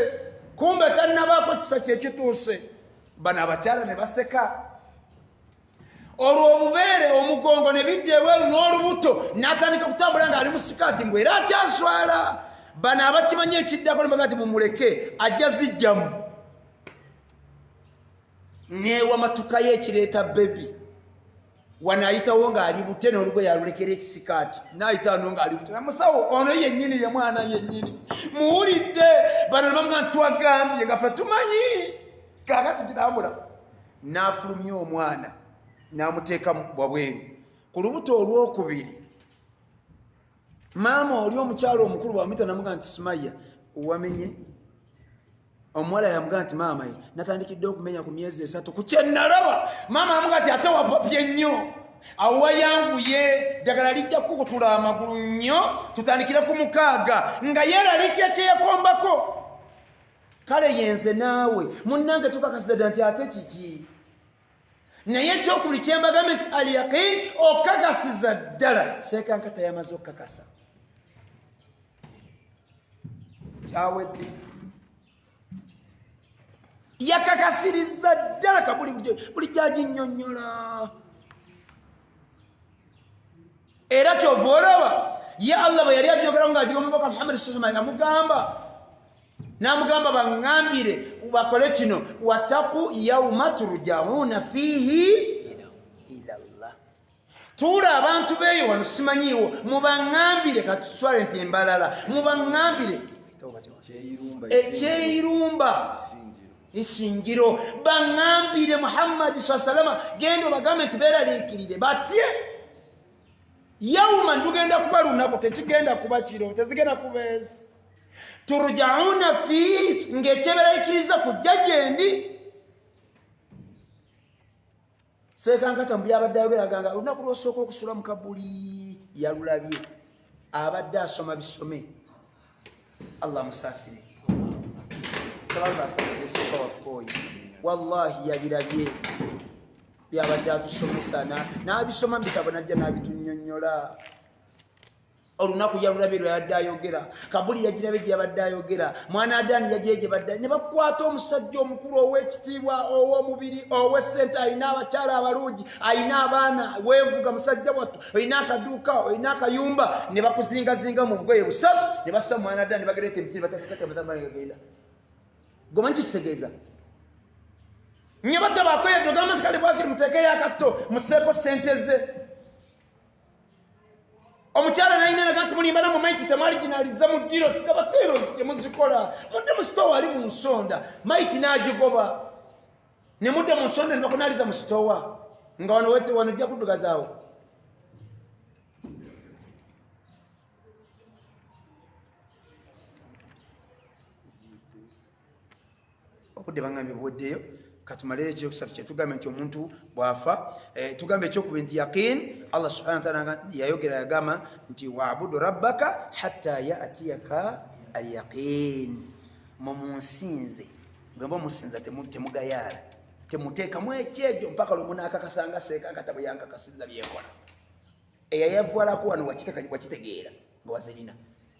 kumbe tannabaako kisa kyekituuse. Bano abakyala ne baseka olwo obubeere omugongo ne bidda ebweru n'olubuto n'atandika kutambula ng'ali mu sikaati mbwe era akyaswala. Bano abakimanyi ekiddako ne baga nti mumuleke ajja zijjamu neewa matuka ye ekireeta bebi wanaayitawo ng'ali bute n'olugoye alulekera ekisikaati n'ayita wano ng'ali bute namusawo ono yennyini ye mwana yennyini muwulidde. Bano ne bamuga nti twagambye nga ffe tumanyi kaakati kitambula. N'afulumya omwana n'amuteeka wabweru ku lubuto olwokubiri. Maama oli omukyalo omukulu bwamuyita namuga nti Sumaya wamenye. Omuwala yamuga nti maama ye natandikidde okumenya ku myezi 3 ku kyennalaba. Maama yamuga nti ate wapapye nnyo awo wayanguye ddagala lijja kukutula amagulu nnyo tutandikire ku 6 nga yeeraliikya kyeyekombako. Kale yenze naawe munnange tukakasiza dda nti ate kiki naye ekyokubiri kyembagambe nti alyaqin okakasiza ddala seekankata yamaze okukakasa kyawedde yakakasiriza ddala kabuli buli gyaginnyonnyola. Era kyova olaba ye Allah bwe yali abyogeraho ng'agiga omubaka Muhammad sallallahu alaihi wasallam n'amugamba baŋŋambire bakole kino wattaqu yawma turja'una fihi ila Allah. Tuula abantu beeyo wano simanyiiwo mubaŋŋambire katuswale nti embalala mubaŋŋambire ekyeyirumba isingiro baŋŋambire Muhammad sallallahu alaihi wasallam genda obagambe nti beeraliikirire batye yawma ndugenda kuba lunaku tekigenda kuba kiro tezigenda kubeezi turja'una fihi ng'ekyeberaliikiriza kujja gyendi. Seekankata mu byabadde ayogera nga olunaku lw'osooka okusula mu kabuli yalulabye abadde asoma bisome. Allah musaasire sabanga asaasire seeka wakkooyi wallahi yabirabye byabadde atusomesa n'abisoma mu bitabo najja n'abitunnyonnyola. Olunaku yalulabye lweyabadde ayogera kabuli yagirabe gye yabadde ayogera mwana Adaani yagiye gye badde ne bakwata omusajja omukulu ow'ekitiibwa ow'omubiri ow'essente ayina abakyala abalungi ayina abaana weevuga musajja wattu olina akaduuka olina akayumba ne bakuzingazinga mu bugoye busatu ne bassa mwana Adaani bagereeta emitini batakakatamatamaagenda gomanyi kikitegeeza nye batabaako yedde ogamba nti kale bwakiri muteekeyo akatto museeko ssente ze. Omukyala nayina naga nti mulimbana mu maiti temaliginaliza mu ddiro gaba teerozi gyemuzikola mudde mu sitowa ali mu nsonda maiti n'agigoba ne mudde mu nsonda ne bakunaliza mu sitowa nga wano ojja kuddugazaawo. Obudde bangambye buweddeyo katumaleyo ekyokusatu kyetugambe nti omuntu bwafa tugambe ekyokubiri nti yaqin. Allah subhanahu wa ta'ala yayogera yagamba nti waabudu rabbaka hatta ya'tiyaka alyaqin. Mumunsinze bwemba omusinza temugayaala temuteekamu ekyejo mpaka lwe munaakakasanga Seekankata bwe yankakasizza byekola eyayavwalako wano wakitegeera nga wazirina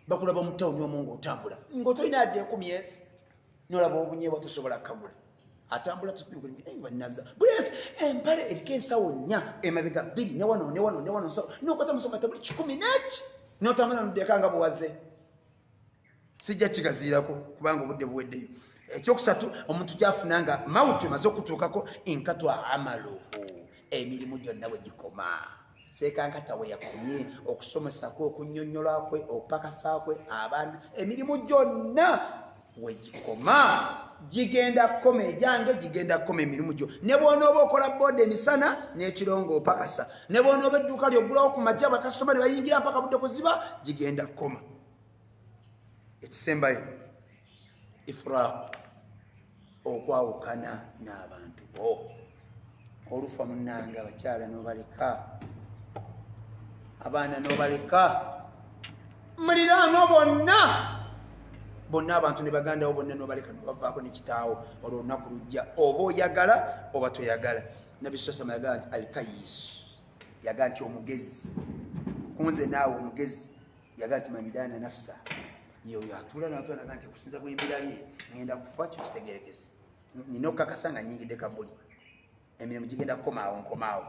bakulaba mu ttawuni omwo ng'otambula ng'otolina adde 10 ezi n'olaba obunyeebwa tosobola kagula atambula banaza bulesi empale eriko ensawo 4 emabega 2 ne wano nsawo n'okwata musomata buli 10 n'eki n'otambula n'oddeka nga buwaze sijja kigaziirako kubanga obudde buweddeyo. Ekyokusatu omuntu kyafuna nga mawutu emaze okutuukako inkatwa amaluhu emirimu gyonna bwe gikoma. Seekankata we yakomye okusomesa kwe okunnyonnyola kwe okupakasa kwe abaana emirimu gyonna we gikoma gigenda kukoma ejange gigenda kukoma emirimu gyo ne bw'onooba okola booda emisana n'ekirongo opakasa ne bw'onooba edduuka ly'oggulawo ku majja bakasitoma ne bayingira mpaka budde kuziba gigenda kukoma. Ekisembayo ifuraaqu okwawukana n'abantu bo olufa munnange abakyala n'obaleka abaana n'obaleka muliraano bonna abantu ne bagandawo bonna n'obaleka n'obavaako n'ekitaawo olwo olunaku lujja oba oyagala oba toyagala. Nabbi sallallahu alayhi wa sallam yagamba nti alkayisu yagamba nti omugezi kunze naawe omugezi yagamba nti mandana nafsa yoyo atula natwanaga nti okusinza bwembirabye ngenda kufa kyo kitegerekese nina okukakasa nga nyingidde kabuli emirimu gigenda kukomaawo nkomaawo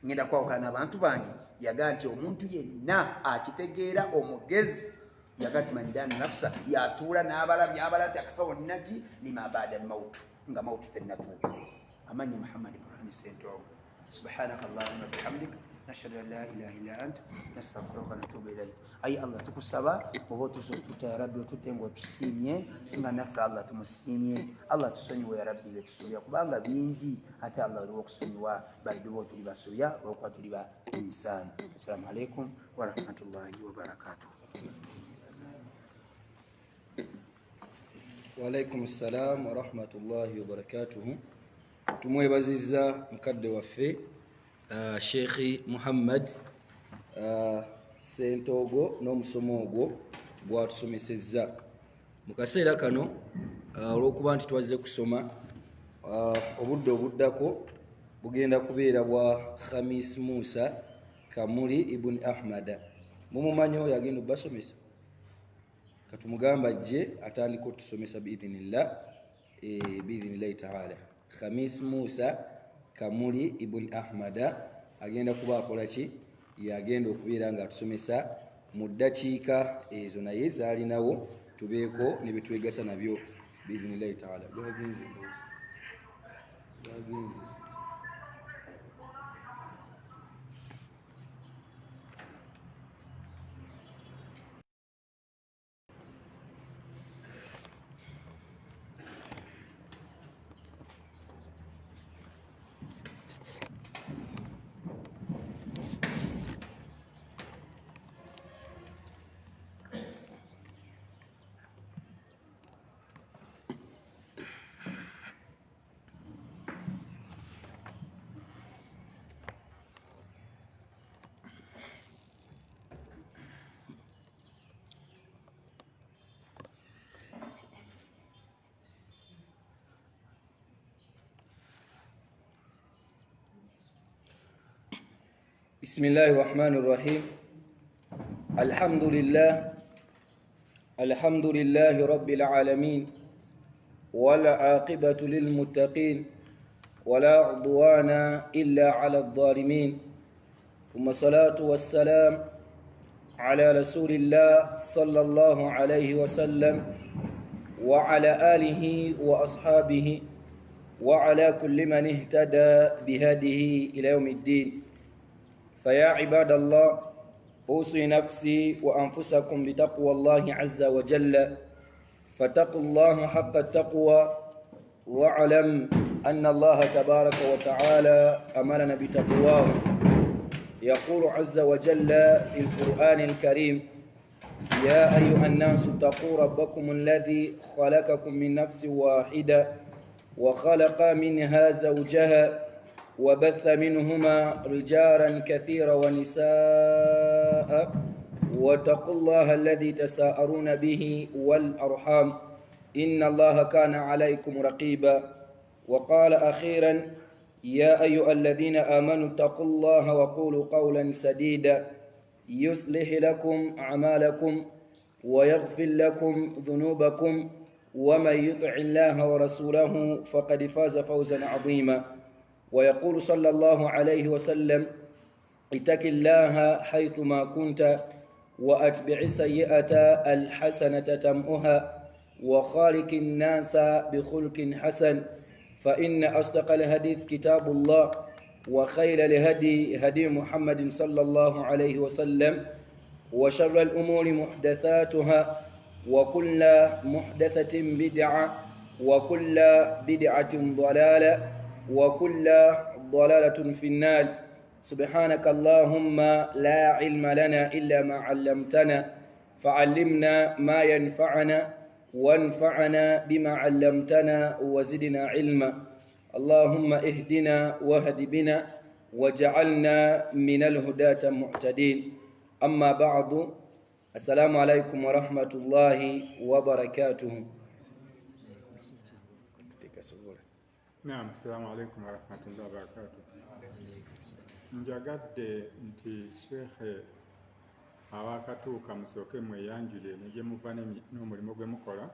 ngenda kwawukana n'abantu bange. Yaga nti omuntu yenna akitegeera omugezi yaga nti mandana nafsa yatuula n'abalabye abalabye akasawo naki lima baada almautu nga mautu tennatuuka. Amanyi Muhammad Burhan Ssentongo. Subhanaka Allahumma bihamdika nashhadu an la ilaha illa anta nastaghfiruka wa natubu ilayk. Ayi Allah tukusaba oba tuta ya Rabbi otutte ng'otusiimye nga naffe Allah tumusiimye. Allah tusonyiwe ya Rabbi betusobya kubanga bingi ate Allah oliwo okusonyiwa baliduba tuli basobya olwokuba tuli ba insaani. Assalamu alaikum wa rahmatullahi wa barakatuh. Wa alaikum assalam wa rahmatullahi wa barakatuh. Tumwebazizza mukadde waffe Sheikh Muhammad Ssentongo n'omusomo ogwo gwatusomesezza mu kaseera kano olw'okuba nti twazze kusoma obudde obuddako bugenda kubeera bwa Khamis Musa Kamuli ibn Ahmad. Mumumanyi oyo agenda obbasomesa katumugamba ajje atandika otusomesa biidhinillahi taala. Khamis Musa Kamuli ibn Ahmad agenda kuba akola ki yagenda okubeera nga atusomesa mu ddakiika ezo naye zaalinawo tubeeko ne betwegasa nabyo biidhinillahi taala. Bwagenze بسم الله الرحمن الرحيم. الحمد لله رب العالمين والعاقبة للمتقين ولا عدوان إلا على الظالمين ثم الصلاة والسلام على رسول الله صلى الله عليه وسلم وعلى آله وأصحابه وعلى كل من اهتدى بهذه إلى يوم الدين. فيا عباد الله أوصي نفسي وأنفسكم بتقوى الله عز وجل فاتقوا الله حق التقوى واعلم أن الله تبارك وتعالى أمرنا بتقواه. يقول عز وجل في القرآن الكريم يا أيها الناس اتقوا ربكم الذي خلقكم من نفس واحدة وخلق منها زوجها وبث منهما رجالا كثيرا ونساء واتقوا الله الذي تساءلون به والأرحام إن الله كان عليكم رقيبا. وقال أخيرا يا أيها الذين آمنوا اتقوا الله وقولوا قولا سديدا يصلح لكم أعمالكم ويغفر لكم ذنوبكم ومن يطع الله ورسوله فقد فاز فوزا عظيما. ويقول صلى الله عليه وسلم اتق الله حيثما كنت وأتبع السيئة الحسنة تمؤها وخالق الناس بخلق حسن فإن أصدق الحديث كتاب الله وخير الهدي هدي محمد صلى الله عليه وسلم وشر الأمور محدثاتها وكل محدثة بدعة وكل بدعة ضلالة وكل ضلالة في النار. سبحانك اللهم لا علم لنا إلا ما علمتنا فعلمنا ما ينفعنا وانفعنا بما علمتنا وزدنا علما. اللهم اهدنا واهد بنا وجعلنا من الهداة المهتدين. أما بعد، السلام عليكم ورحمة الله وبركاته. نعم، السلام عليكم ورحمة الله وبركاته. njagadde nti sheekhe awakatuuka musooke mweyanjule ne gye muva n'omulimu gwe mukola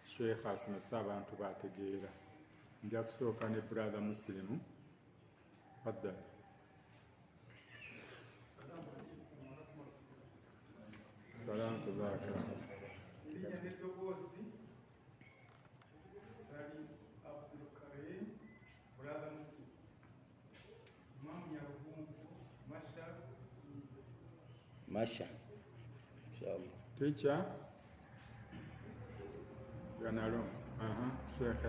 sheekhe asomesa abantu bategeera. nja kusooka ne brother musilimu faddal. salamu tubaaka. Masha inshallah. Teacher Ganalo. Sheikh.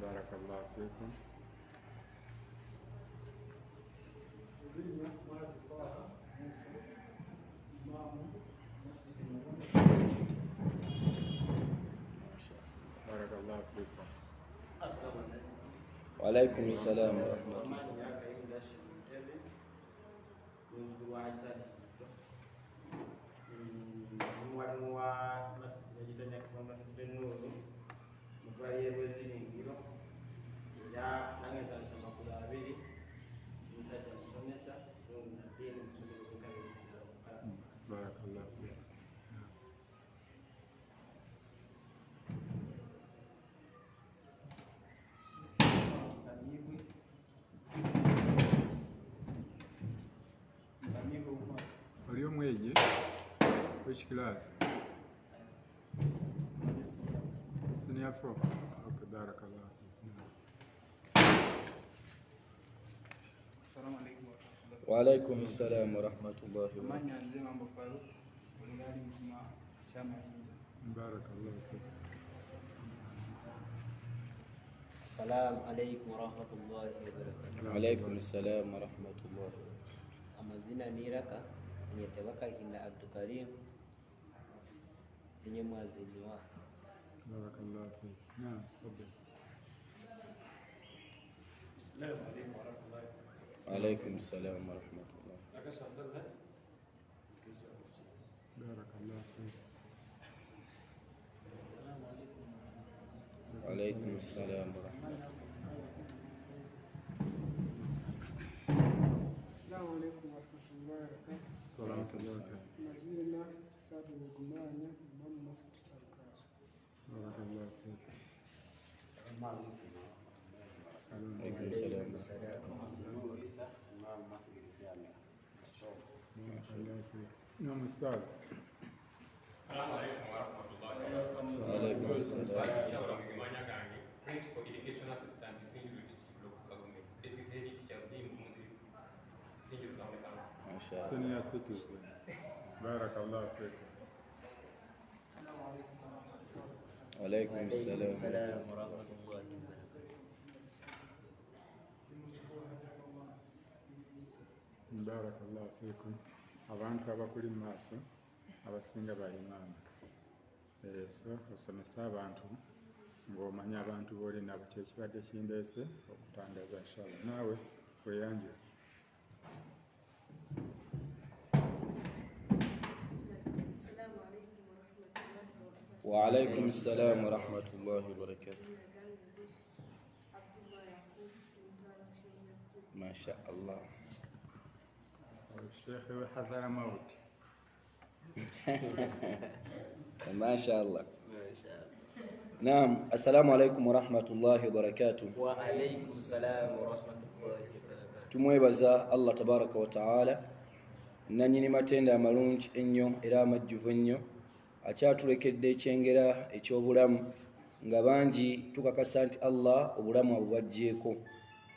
Barakallahu fikum. Barakallahu fikum. Wa alaikum assalam wa rahmatullah. Barakallahu fikum. Oli omwegi? Which class? Senior 4. Okay, barakallah. Assalamu alaikum warahmatullahi. Wa alaikum assalam wa rahmatullahi wa barakatuh. Manya nze mambo Faruk ulingali mzima chama hili. Barakallah. Assalamu alaikum warahmatullahi wabarakatuh. Wa alaikum assalam wa rahmatullahi. Amazina ni Raka yenye tebaka ina Abdukarim yenye mwazini wa. Barakallah. Naam, okay. Wa alaikum assalam wa rahmatullah. Barakallah. Wa alaikum assalam wa rahmatullah. Assalamu alaikum warahmatullahi wabarakatuh. Salamu alaykum. Mazina Sadu Gumanya, Imam Masjid Al-Kasu. Barakallah. Alaikum assalam. Naam, Ustaz. Assalamu alaikum warahmatullahi wabarakatuh. Wa alaikum assalam. Manya gange, Principal Education Assistant, Sinjuru District Local Government, Deputy Head Teacher, Sinjuru Government. Masha Allah. Senior citizen. Barakallah. Wa alaikum assalam. Assalamu warahmatullahi wabarakatuh. Barakallah fikum. Abantu abakuli mu maaso abasinga ba imaama. So osomesa abantu ng'omanya abantu b'oli nabo kyekibadde kindeese okutangaza inshallah. Naawe weeyanjula. وعليكم السلام ورحمة الله وبركاته. ما شاء الله. الشيخ وحذر موت. ما شاء الله. نعم. السلام عليكم ورحمة الله وبركاته. وعليكم السلام ورحمة الله وبركاته. tumwebaza Allah tabaraka wa ta'ala nanyini matenda amalungi ennyo era amajjuvu ennyo akyatulekedde ekyengera eky'obulamu nga bangi tukakasa nti Allah obulamu abubajjeeko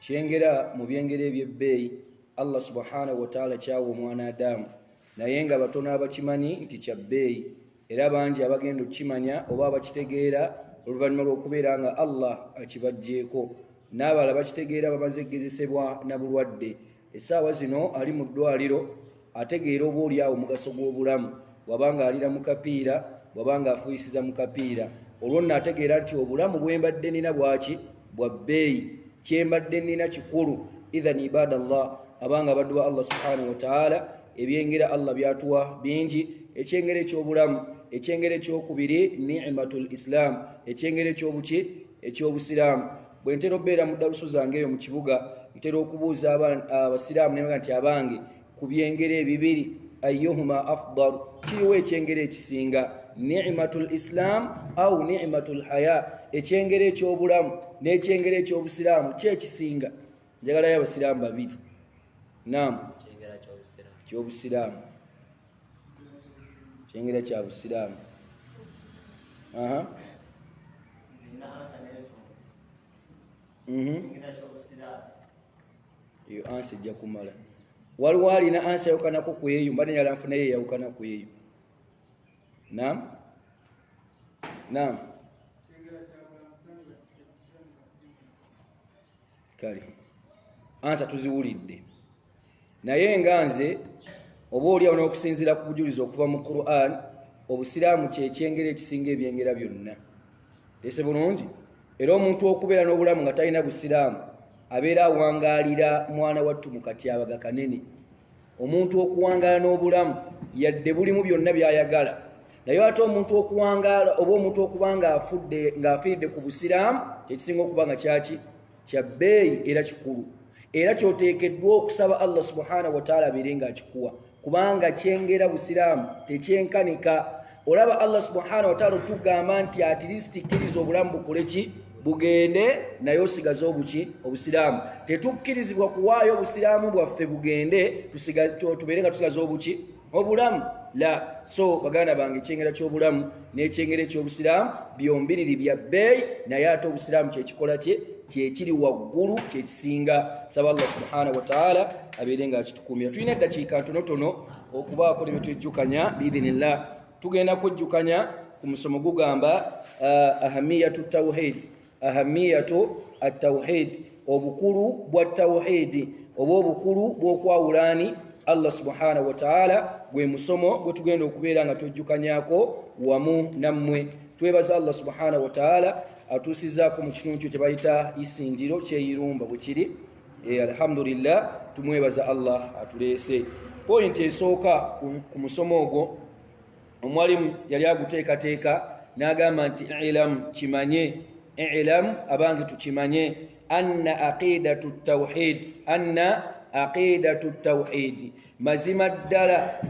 kyengera mu byengera ebyebbeeyi Allah subhanahu wa ta'ala kyawa omwana Adamu naye nga batono abakimanyi nti kya bbeeyi era bangi abagenda okukimanya oba abakitegeera oluvannyuma lw'okubeera nga Allah akibajjeeko n'abalala bakitegeera bamaze gegezesebwa na bulwadde. Essaawa zino ali mu ddwaliro ategeera oba oli awo omugaso gw'obulamu wabanga alira mu kapiira wabanga afuyisiza mu kapiira olwo nno ategeera nti obulamu bwe mbadde nina bwaki bwa bbeeyi kye mbadde nina kikulu. Idhan ibadallah abanga abaddu ba Allah subhanahu wa ta'ala ebyengera Allah byatuwa bingi. Ekyengera eky'obulamu ekyengera ekyokubiri ni'matul islam ekyengera ekyobuki ekyobusiraamu. Bwe ntera okubeera mu ddaluso zange eyo mu kibuga ntera okubuuza abasiraamu ne nti abange ku byengera ebibiri ayyuhuma afdal kiriwo ekyengera ekisinga ni'matul islam au ni'matul haya ekyengera ekyobulamu n'ekyengera ekyobusiraamu ki ekisinga? Njagalayo abasiraamu babiri. Naam. Kyobusiraamu kyengera kya busiraamu. Iyo ansi ejja kumala. Waliwo alina ansi ayawukanako ku yeeyo mba nenyala nfunayo eyawukana ku yeeyo. Naam. Naam. Kale ansa tuziwulidde naye nga nze oba oliawo n'okusinziira ku bujulizi okuva mu Qur'an obusiraamu kyekyengera ekisinga ebyengera byonna. Ese bulungi era omuntu okubeera n'obulamu nga talina busiraamu abeera awangaalira mwana wattu mu katyabaga kanene. Omuntu okuwangaala n'obulamu yadde bulimu byonna by'ayagala naye ate omuntu okuwangaala oba omuntu okuba ng'afiiridde ku busiraamu kyekisinga okuba nga kyaki kya bbeeyi era kikulu era kyoteekeddwa okusaba Allah subhanahu wa ta'ala abeere ng'akikuwa kubanga kyengera busiraamu tekyenkanika. Olaba Allah subhanahu wa ta'ala tugamba nti at least kkiriza obulamu bukole ki bugende naye osigaze obuki obusiraamu. Tetukkirizibwa kuwaayo obusiraamu bwaffe bugende tubeere nga tusigaze obuki obulamu la. So baganda bange ekyengera ky'obulamu n'ekyengera eky'obusiraamu byombiriri bya bbeeyi naye ate obusiraamu kyekikola kyekiri waggulu kyekisinga. Saba Allah subhanahu wa ta'ala abeere nga akitukuumira. Tulina eddakiika ntonotono okubaako ne betwejjukanya biidhinillah. Tugenda kwejjukanya ku musomo gugamba ahamiyatu tawhid. Ahamiyatu at-tawhid obukulu bwa tawhid oba obukulu bw'okwawulaani Allah subhanahu wa ta'ala gwe musomo gwe tugenda okubeera nga twejjukanyako wamu nammwe. Twebaza Allah subhanahu wa ta'ala atuusizaako mu kitundu kyo kye bayita isingiro kyeyirumba bwe kiri. Alhamdulillah tumwebaza Allah atuleese. Pointi esooka ku musomo ogwo omwalimu yali aguteekateeka n'agamba nti ilam kimanye ilam abange tukimanye anna aqidatu tawhid mazima ddala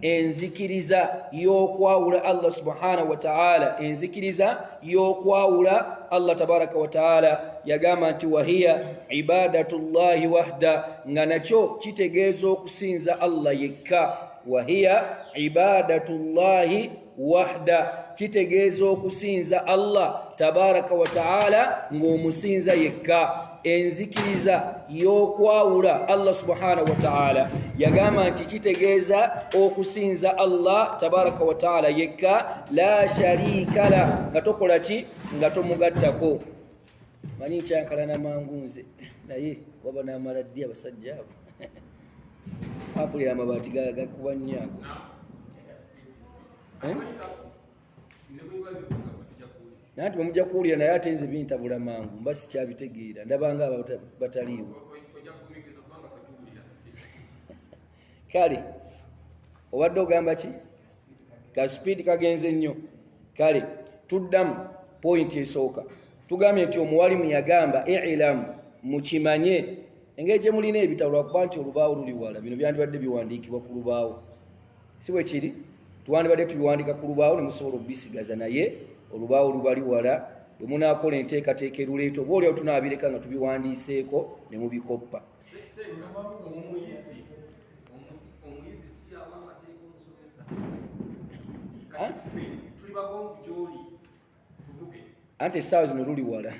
enzikiriza y'okwawula Allah subhanahu wa ta'ala enzikiriza y'okwawula Allah tabaraka wa ta'ala yagamba nti wahiya ibadatullahi wahda nga nakyo kitegeeza okusinza Allah yekka. Wahiya ibadatullahi wahda kitegeeza okusinza Allah tabaraka wa ta'ala ng'omusinza yekka. Enzikiriza y'okwawula Allah subhanahu wa ta'ala yagamba nti kitegeeza okusinza Allah tabaraka wa ta'ala yekka la sharika la nga tokola ki nga tomugattako. Manyi kyankalana mangu nze naye waba n'amala ddi abasajja abo apulira amabaati gakuba nnyo ago. Nanti bwemujja kuwulira naye ate nze bintabula mangu mba sikyabitegeera ndabanga aba bataliiwo. Kale obadde ogamba ki? ka speed kagenze nnyo. Kale tuddamu point esooka tugambye nti omuwalimu yagamba i'lam mukimanye engeri gye mulina ebitabo lwakuba nti olubaawo luli wala bino byandibadde biwandiikibwa ku lubaawo si bwe kiri tuwandibadde tubiwandika ku lubaawo ne musobola okubisigaza naye olubaawo lubali wala bwe munaakola enteekateeka eruleeta oba oliawo tunaabireka nga tubiwandiiseeko ne mubikoppa. Anti essaawa zino luli wala.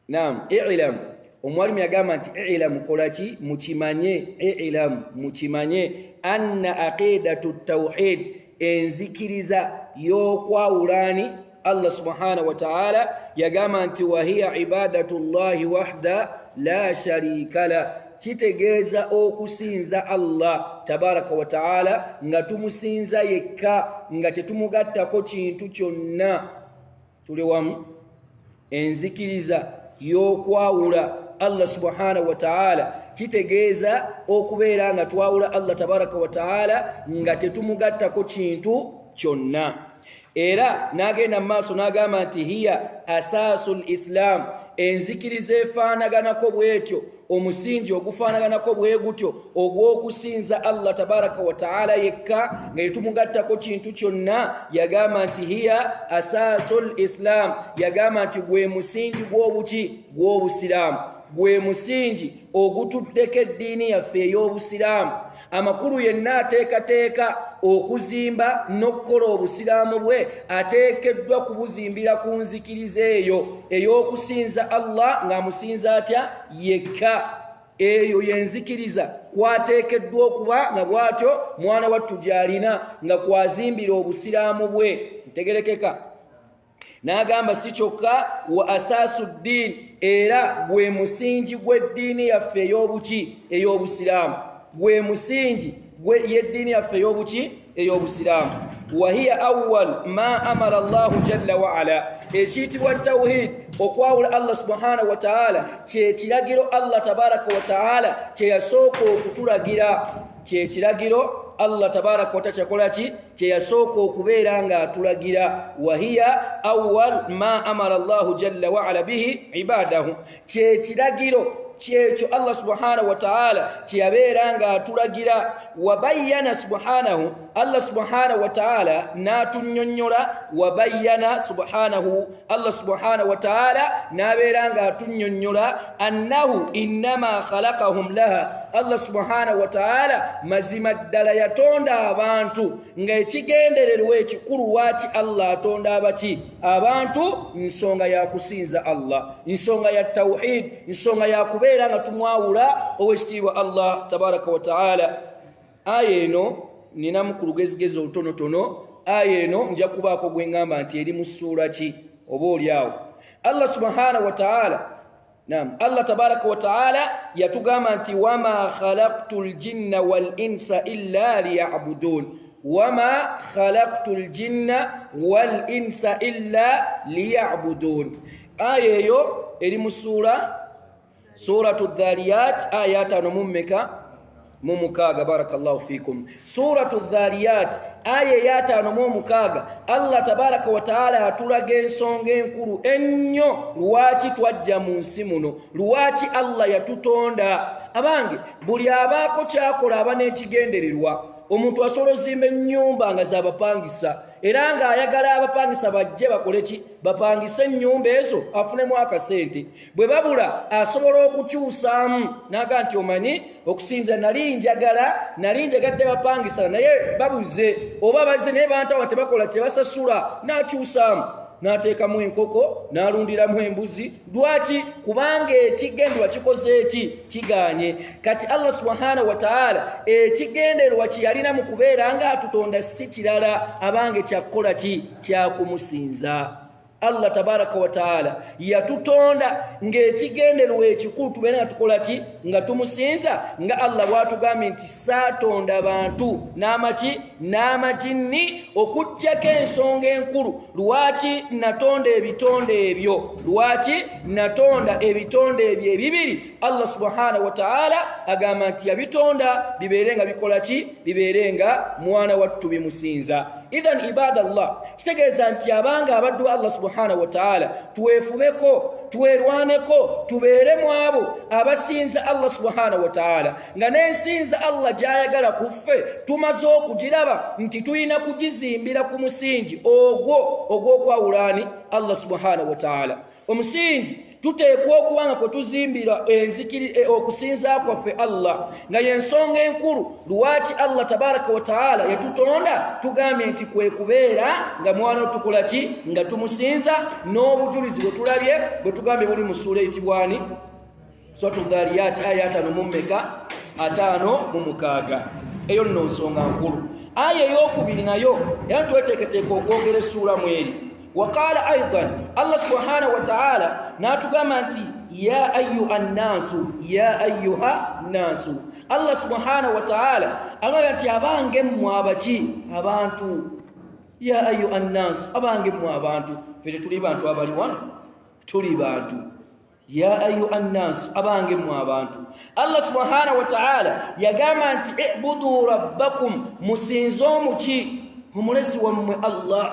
Naam, i'lam omwalimu yagamba nti i'lam kolaki mukimanye i'lam mukimanye anna aqidatu tawhid enzikiriza y'okwawulaani Allah subhanahu wa ta'ala yagamba nti wahiya ibadatu llahi wahda la sharika la kitegeeza okusinza Allah tabaraka wa ta'ala nga tumusinza yekka nga tetumugattako kintu kyonna. Tuli wamu? Enzikiriza y'okwawula Allah subhanahu wa ta'ala kitegeeza okubeera nga twawula Allah tabaraka wa ta'ala nga tetumugattako kintu kyonna. Era n'agenda mu maaso n'agamba nti hiya asaasul islam enzikiriza efaanaganako bwetyo omusingi ogufaanaganako bwe gutyo ogw'okusinza Allah tabaraka wa ta'ala yekka nga tetumugattako kintu kyonna. Yagamba nti hiya asaasul islam yagamba nti gwe musingi gw'obuki gw'obusiraamu gwe musingi ogutuddeko eddiini yaffe ey'obusiraamu. Amakulu yenna ateekateeka okuzimba n'okukola obusiraamu bwe ateekeddwa kubuzimbira ku nzikiriza eyo ey'okusinza Allah ng'amusinza atya yekka. Eyo yenzikiriza kwateekeddwa okuba nga bw'atyo mwana wattu gy'alina nga kwazimbira obusiraamu bwe. Ntegerekeka? N'agamba si kyokka wa asaasu ddiini era gwe musingi gw'eddiini yaffe ey'obuki ey'obusiraamu gwe musingi y'eddiini yaffe ey'obuki ey'obusiraamu. Wahiya awwal ma amara Allahu jalla wa ala ekiyitibwa tawhid okwawula Allah subhanahu wa ta'ala kyekiragiro Allah tabaraka wa ta'ala kye yasooka okutulagira kyekiragiro Allah tabaraka wa ta'ala kyakola ki kye yasooka okubeera nga atulagira. Wahiya awwal ma amara Allahu jalla wa ala bihi ibadahu kyekiragiro kyekyo Allah subhanahu wa ta'ala kyeyabeera nga atulagira. Wabayyana subhanahu Allah subhanahu wa ta'ala n'atunnyonnyola. Wabayyana subhanahu Allah subhanahu wa ta'ala n'abeera nga atunnyonnyola annahu innama khalaqahum laha Allah subhanahu wa ta'ala mazima ddala yatonda abantu nga ekigendererwa ekikulu lwaki Allah atonda abaki abantu nsonga ya kusinza Allah nsonga ya tawhid nsonga ya kubeera nga tumwawula owekitiibwa Allah tabaraka wa ta'ala. Aya eno ninamu ku lugezigezi olutonotono. Aya eno nja kubaako gwe ngamba nti eri mu ssuura ki oba oliawo. Allah subhanahu wa ta'ala naam Allah tabaraka wa ta'ala yatugamba nti wama khalaqtul jinna wal insa illa liya'budun. Wama khalaqtul jinna wal insa illa liya'budun. Aya eyo eri mu suratu dhariyat aya 5 barakallahu fikum. Suratu dhariyat aya ya 5 Allah tabaraka wa ta'ala atulaga ensonga enkulu ennyo lwaki twajja mu nsi muno lwaki Allah yatutonda. Abange buli abaako kyakola aba n'ekigendererwa. Omuntu asobola ozimba ennyumba nga z'abapangisa era ng'ayagala abapangisa bajje bakole ki bapangise ennyumba ezo afunemu akasente. Bwe babula asobola okukyusaamu n'aga nti omanyi okusinza nali njagadde bapangisa naye babuze oba bazze naye bantawa tebakola kye basasula n'akyusaamu n'ateekamu enkoko n'alundiramu embuzi. Lwaki? Kubanga ekigenderwa kikoze eki kiganye. Kati Allah subhanahu wa ta'ala ekigenderwa kye yalina mu kubeera nga atutonda si kirala abange kyakukola ki kyakumusinza. Allah tabaraka wa ta'ala yatutonda ng'ekigenderwa ekikulu tubeera nga tukola ki nga tumusinza nga Allah bw'atugambye nti saatonda abantu n'amaki n'amajinni okuggyako ensonga enkulu lwaki natonda ebitonde ebyo lwaki natonda ebitonde ebyo ebibiri. Allah subhanahu wa ta'ala agamba nti yabitonda bibeere nga bikola ki bibeere nga mwana wattu bimusinza. idhan ibadallah kitegeeza nti abanga abaddu Allah subhanahu wa ta'ala tuwefubeko tuwerwaneko tubeere mu abo abasinza Allah subhanahu wa ta'ala nga n'ensinza Allah gy'ayagala ku ffe tumaze okugiraba nti tulina kugizimbira ku musingi ogw'okwawulaani Allah subhanahu wa ta'ala. Omusingi tuteekwa okuba nga kwe tuzimbira okusinza kwaffe Allah nga y'ensonga enkulu lwaki Allah tabaraka wa ta'ala yatutonda tugambye nti kwe kubeera nga mwana tukola ki nga tumusinza n'obujulizi bwe tulabye bwe tugambye buli mu sura eyitibwani Suratul Dhariyat aya 5:6 eyo nno nsonga nkulu. Aya ey'okubiri nayo era tweteeketeeka okwogera essuula mweri. وقال أيضا الله سبحانه وتعالى ناتقامنتي يا أيها الناس يا أيها الناس الله سبحانه وتعالى أغانتي أبانجم موابتي أبانتو يا أيها الناس أبانجم موابانتو فإذا تليبانتو أباليوان تليبانتو يا أيها الناس أبانجم موابانتو الله سبحانه وتعالى يقامنتي اعبدوا ربكم مسينزومتي هم لسوا الله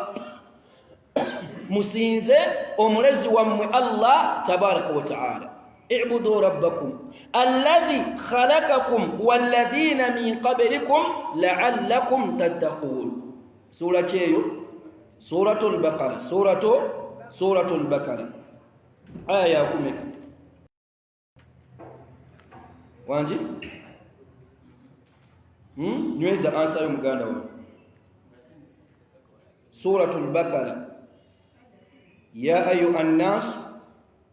musinze omulezi wammwe Allah tabaraka wa ta'ala. I'budu rabbakum alladhi khalaqakum walladhina min qablikum la'allakum tattaqun. Sura cheyo Suratul Baqara Suratul Baqara aya 10 wanji nyweza ansa yo muganda wa Suratul Baqara يا أيها الناس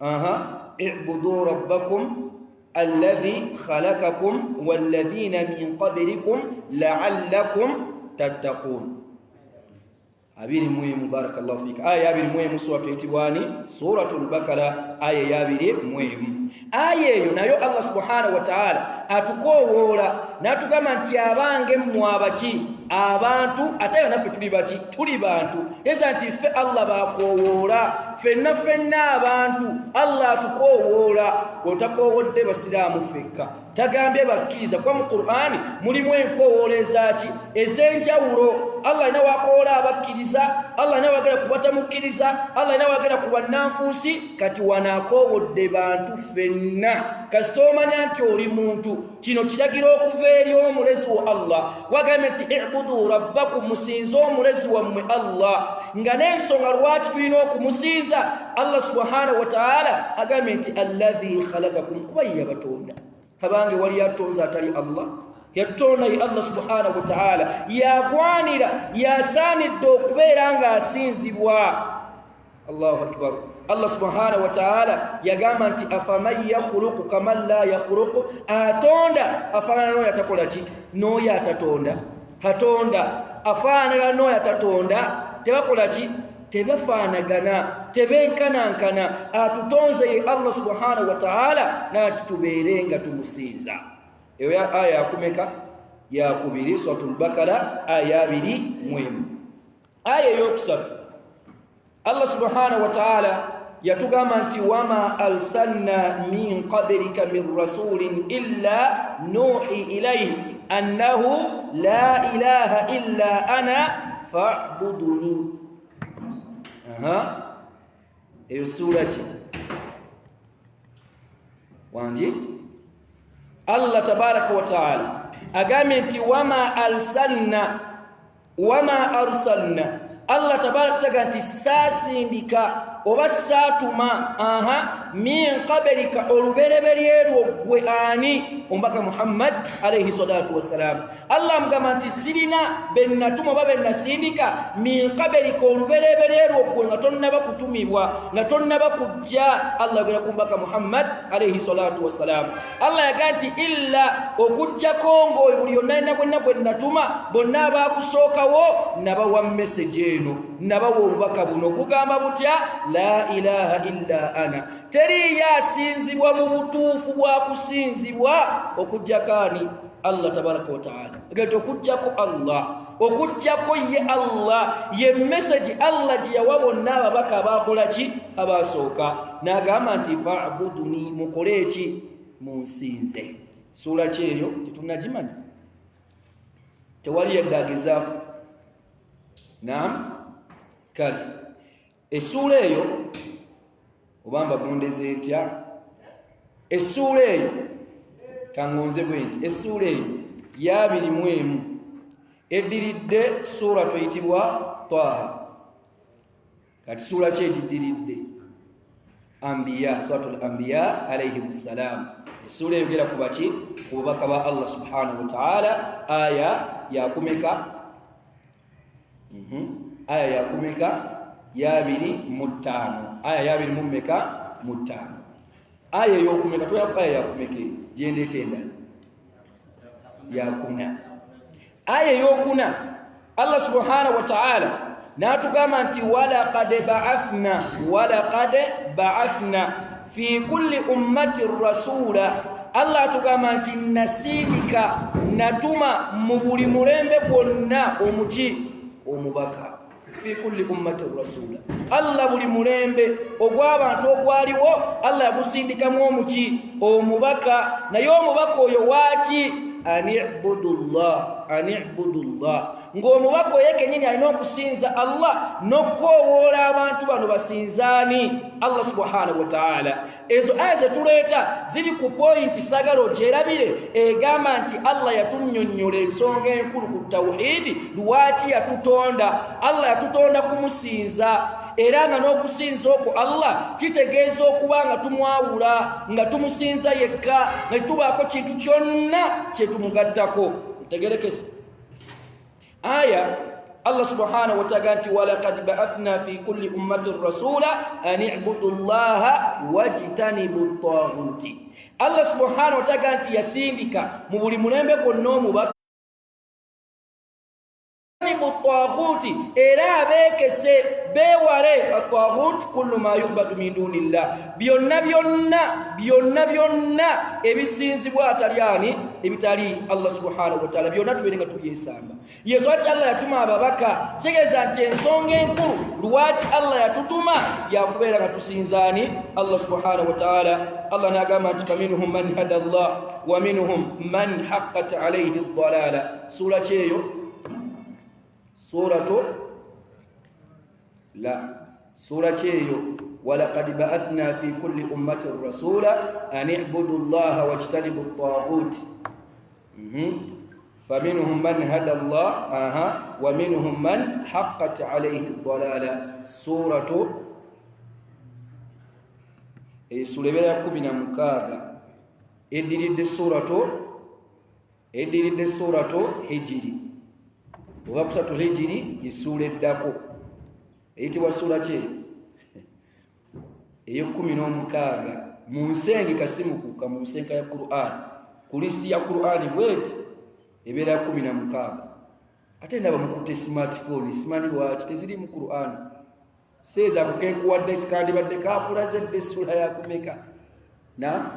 اعبدوا ربكم الذي خلقكم والذين من قبلكم لعلكم تتقون. abiri muhimu barakallahu fik. Aya abiri muhimu suratu itibwani Suratul Baqara aya yabiri muhimu. Aya eyo nayo Allah subhanahu wa ta'ala atukowoola natugamba nti abange mwabaki abantu ate naffe tuli baki tuli bantu eza nti ffe Allah bakowoola fenna abantu Allah atukowoola otakowodde basiraamu fekka tagambye bakkiriza kwa mu Qur'ani mulimu enkowooleza ki ez'enjawulo. Allah ina wakoola abakkiriza, Allah ina wagala kubatamukkiriza, Allah ina wagala kubannanfuusi. Kati wanaakowodde bantu fenna kasita omanya nti oli muntu kino kiragiro okuva eri omulezi wa Allah wagambye nti i'budu rabbakum musinze omulezi wammwe Allah nga n'ensonga lwaki tulina okumusinza Allah subhanahu wa ta'ala agambye nti alladhi khalaqakum kuba ye yabatonda. Abange wali yatonza atali Allah yatonda ye Allah subhanahu wa ta'ala yagwanira yasaanidde okubeera nga asinzibwa. Allahu akbar. Allah subhanahu wa ta'ala yagamba nti afaman yakhluqu kaman la yakhluqu atonda afaanana n'oyo atakola ki n'oyo atatonda. Katonda afaanana n'oyo atatonda tebakola ki tebafaanagana tebenkanankana. Atutonze ye Allah subhanahu wa ta'ala natutubeere nga tumusinza. Eyo aya yakumeka yakubiri Suratul Baqara aya 2. Aya yokusatu Allah subhanahu wa ta'ala yatugamba nti wama arsalna min qablika min rasulin illa nuhi ilayhi annahu la ilaha illa ana fa'buduni. Eyo sura ki wanji Allah tabaraka wa ta'ala agambye nti wama arsalna Allah tabaraka taga nti saasindika oba saatuma min qablika olubereberye lwo gwe ani omubaka Muhammad alayhi salatu wassalam. Allah mugamba nti sirina bennatuma oba bennasindika min qablika olubereberye lwo gwe nga tonnaba kutumibwa nga tonnaba kujja. Allah yagera ku mbaka Muhammad alayhi salatu wassalam. Allah yaga nti illa okujjako ng'oyo buli yonna alina gwe natuma bonna abaakusookawo nabawa message eno nabawa obubaka buno gugamba butya la ilaha illa ana. Teri yasinzibwa mu butuufu bwa kusinzibwa okujjakani Allah tabaraka wa ta'ala. Gato okujjako Allah okujjako ye Allah ye message Allah gye yawa bonna ababaka abakola ki abasooka n'agamba nti fa'buduni mukole ki munsinze. Sura ki eyo tetunagimanya tewali yaddagizaako Naam, kale essuula eyo obamba gondeze ntya essuula eyo kangonze bwe nti essuula eyo yabirimu emu eddiridde suura tuyitibwa Taaha. Kati suura ki egiddiridde? Anbiya, suratul Anbiya alayhimussalam. Essuula eyogera ku baki? Ku bubaka ba Allah subhanahu wa ta'ala. Aya yakumeka? Aya yakumeka? Yabiri mu ttaano. Aya yabiri mu mmeka? Mu ttaano. Aya y'okumeka tuyina ku aya yakumeka gyendeeta endala yakuna. Aya y'okuna Allah subhanahu wa ta'ala n'atugamba nti walaqad ba'athna fi kulli ummatin rasula. Allah atugamba nti nasindika natuma mu buli mulembe gwonna omubaka. Fi kulli ummatin rasula. Allah buli mulembe ogw'abantu ogwaliwo Allah yagusindikamu omubaka. Naye omubaka oyo waaki? An'ibudullah. Ng'omubaka oyo kennyini alina okusinza Allah n'okukoowoola abantu bano basinzaani Allah subhanahu wa ta'ala. Ezo aya zetuleeta ziri ku pointi sagala ogyerabire egamba nti Allah yatunnyonnyola ensonga enkulu ku tawhiidi. Lwaki yatutonda? Allah yatutonda kumusinza, era nga n'okusinza okwo Allah kitegeeza okuba nga tumwawula, nga tumusinza yekka, nga tubaako kintu kyonna kyetumugattako. Tegerekese aya Allah subhanahu wa ta'ala nti walaqad ba'athna fi kulli ummatin rasula an i'budu llaha wajtanibu at-taghuti. Allah subhanahu wa ta'ala nti yasindika mu buli mulembe gwonna omubaka at-taghuti, era abeekese beewale at-taghut kullu ma yubadu min dunillah, byonna ebisinzibwa ebitali Allah subhanahu wa ta'ala, byonna tubeere nga tubyesamba. Yesu ati Allah yatuma ababaka, kitegeeza nti ensonga enkulu lwaki Allah yatutuma yakubeera nga tusinzaani Allah subhanahu wa ta'ala. Allah n'agamba nti faminhum man hada Allah wa minhum man haqqat alayhi ad-dalala. Sura kyeyo sura kyeyo walaqad ba'athna fi kulli ummatin rasula an i'budu llaha wajtanibu at-taghut. faminhum man hada Allah wa minhum man haqqat alayhi ad-dalala. Suratu sura ya 16 eddiridde suratu Hijri. Oba kusatu Hijri yessuula eddako eyitibwa ssuula ki? eyo16 mu nsenge kasimukuka mu nsenka ya Qur'an. Ku listi ya Qur'an bweti ebeera ya 16. Ate ndaba mukutte smartphone, simanyi lwaki teziri mu Qur'an. Seeza kukenkuwadde sikandibadde kakulazedde ssuula yakumeka na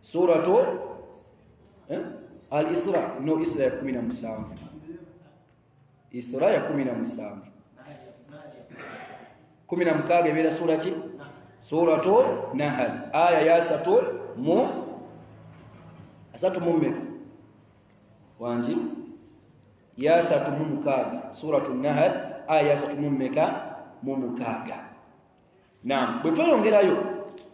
suratu al-Isra. No, Isra ya 17. Isra ya 17. 16 ebeera sura ki? Suratu Nahl. Aya ya 3 mu mmeka wangi ya 3 suratu Nahl aya ya 3 mu mmeka mu mukaaga. Naam, bwe tweyongerayo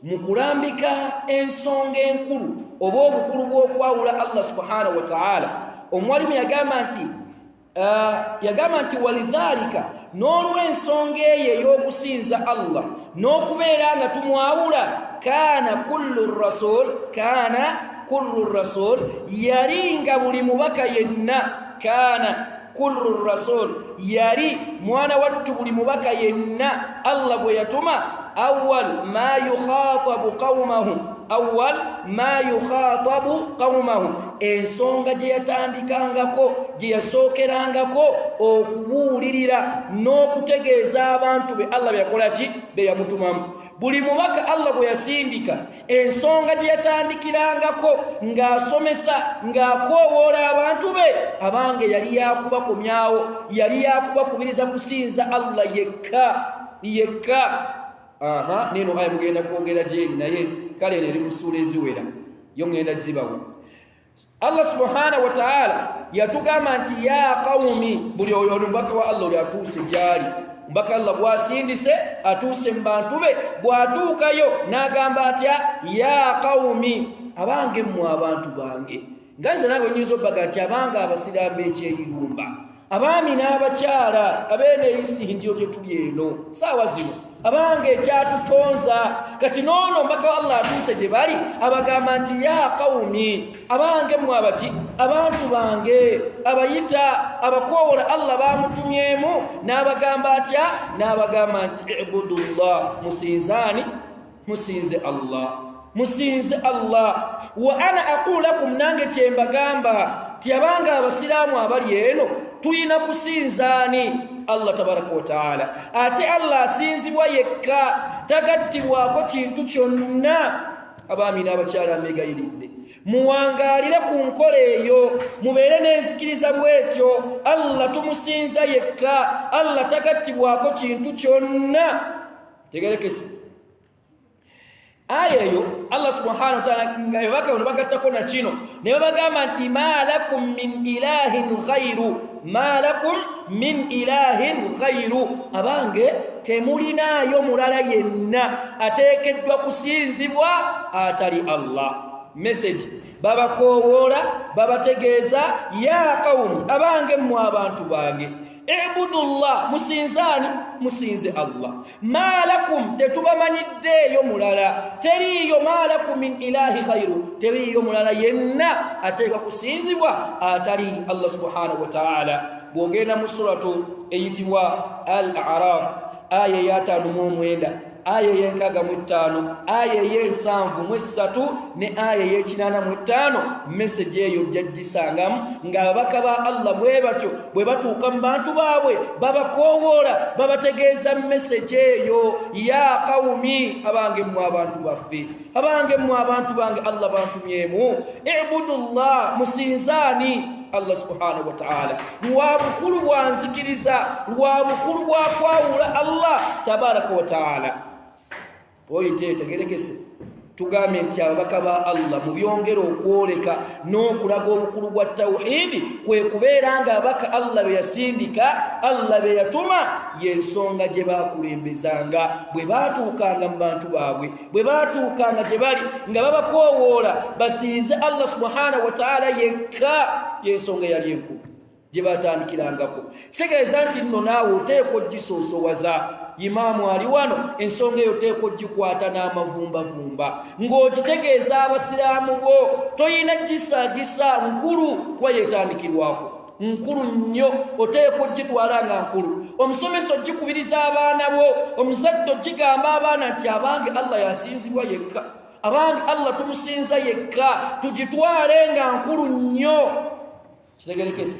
mu kulambika ensonga enkulu oba obukulu bw'okwawula Allah subhanahu wa ta'ala, omwalimu yagamba nti walidhalika, n'olw'ensonga eyo ey'okusinza Allah n'okubeera nga tumwawula, kana kullu rasul yalinga buli mubaka yenna, yali mwana wattu buli mubaka yenna Allah gwe yatuma awwal ma yukhatabu qawmahu, ensonga gye yatandikangako, gye yasookerangako okubuulirira n'okutegeeza abantu be Allah byakola ki? Be yamutumamu. Buli mubaka Allah gwe yasindika, ensonga gye yatandikirangako ng'asomesa, ng'akoowoola abantu be, abange yali yakubakomyawo, yali yakubakubiriza kusinza Allah yekka. Neno aya mugenda kwogera gyeri naye kale eri mu ssuula eziwera yo ngenda zibawa. Allah subhanahu wa ta'ala yatugamba nti ya qaumi buli oyo mbaka wa Allah yatuse jali mbaka Allah bwasindise atuse mbantu be bwatuukayo n'agamba atya ya qaumi abange mu abantu bange ngaze nawe nyizo baga nti abange abasiramu ekyeyirumba abaami n'abakyala abene isi ndiyo bye tuli eno sawa zino abange kyatutonza kati nono mbaka Allah atuse gye bali abagamba nti ya qaumi abange mu abati abantu bange abayita abakowola Allah bamutumyemu n'abagamba atya n'abagamba nti ibudullah musinze Allah wa ana aqulu lakum nange kyembagamba ti abange abasiraamu abali eno tuyina kusinzaani Allah tabaraka wa taala ate Allah asinzibwa yekka tagattibwako kintu kyonna abaami n'abakyala mbegayiridde muwangalire ku nkola eyo mubeere n'enzikiriza bwetyo Allah tumusinza yekka Allah tagattibwako kintu kyonna tegerekese aya eyo Allah subhanahu wa ta'ala ngabaka unabagattako na kino ne bagamba nti ma lakum min ilahin ghayru abange temulinayo mulala yenna ateekeddwa kusinzibwa atali Allah message babakowola babategeeza ya qawmi abange mu abantu bange ibudullah musinze Allah malakum tetubamanyiddeeyo mulala teriyo malakum min ilahi khairu teriyo mulala yenna ateeka kusinzibwa atali Allah subhanahu wa ta'ala bwogenda mu suratu eyitibwa al-a'raf aya ya 59 aya y'enkaaga mu ttaano aya y'ensanvu ne aya y'ekinaana mu ttaano message eyo gyaggisangamu ng'ababaka ba Allah bwe batyo bwe batuuka mu bantu baabwe babakoowoola babategeeza message eyo ya qawmi abange mu abantu baffe abange mu abantu bange Allah bantumyemu ibudullah musinzaani Allah subhanahu wa ta'ala lwa bukulu bwa nzikiriza lwa bukulu bwa kwawula Allah tabaraka wa ta'ala oyite tegerekese tugambe nti ababaka ba Allah mu byongera okwoleka n'okulaga obukulu bwa tawhidi kwe kubeera nga ababaka Allah be yasindika Allah be yatuma y'ensonga gye baakulembezanga bwe baatuukanga mu bantu baabwe bwe baatuukanga gye bali nga babakoowoola basinze Allah subhanahu wa ta'ala yekka y'ensonga yali enkulu gye baatandikirangako kitegeeza nti nno naawe oteeka ogisoosowaza imaamu ali wano ensonga eyo oteeka ogikwata n'amavumbavumba ng'ogitegeeza abasiraamu bo toyina gisagisa nkulu kuba yeetandikirwako nkulu nnyo oteeka ogitwala nga nkulu omusomesa ogikubiriza abaana bo omuzadde ogigamba abaana nti abange Allah yasinzibwa yekka abange Allah tumusinza yekka tugitwale nga nkulu nnyo kitegerekese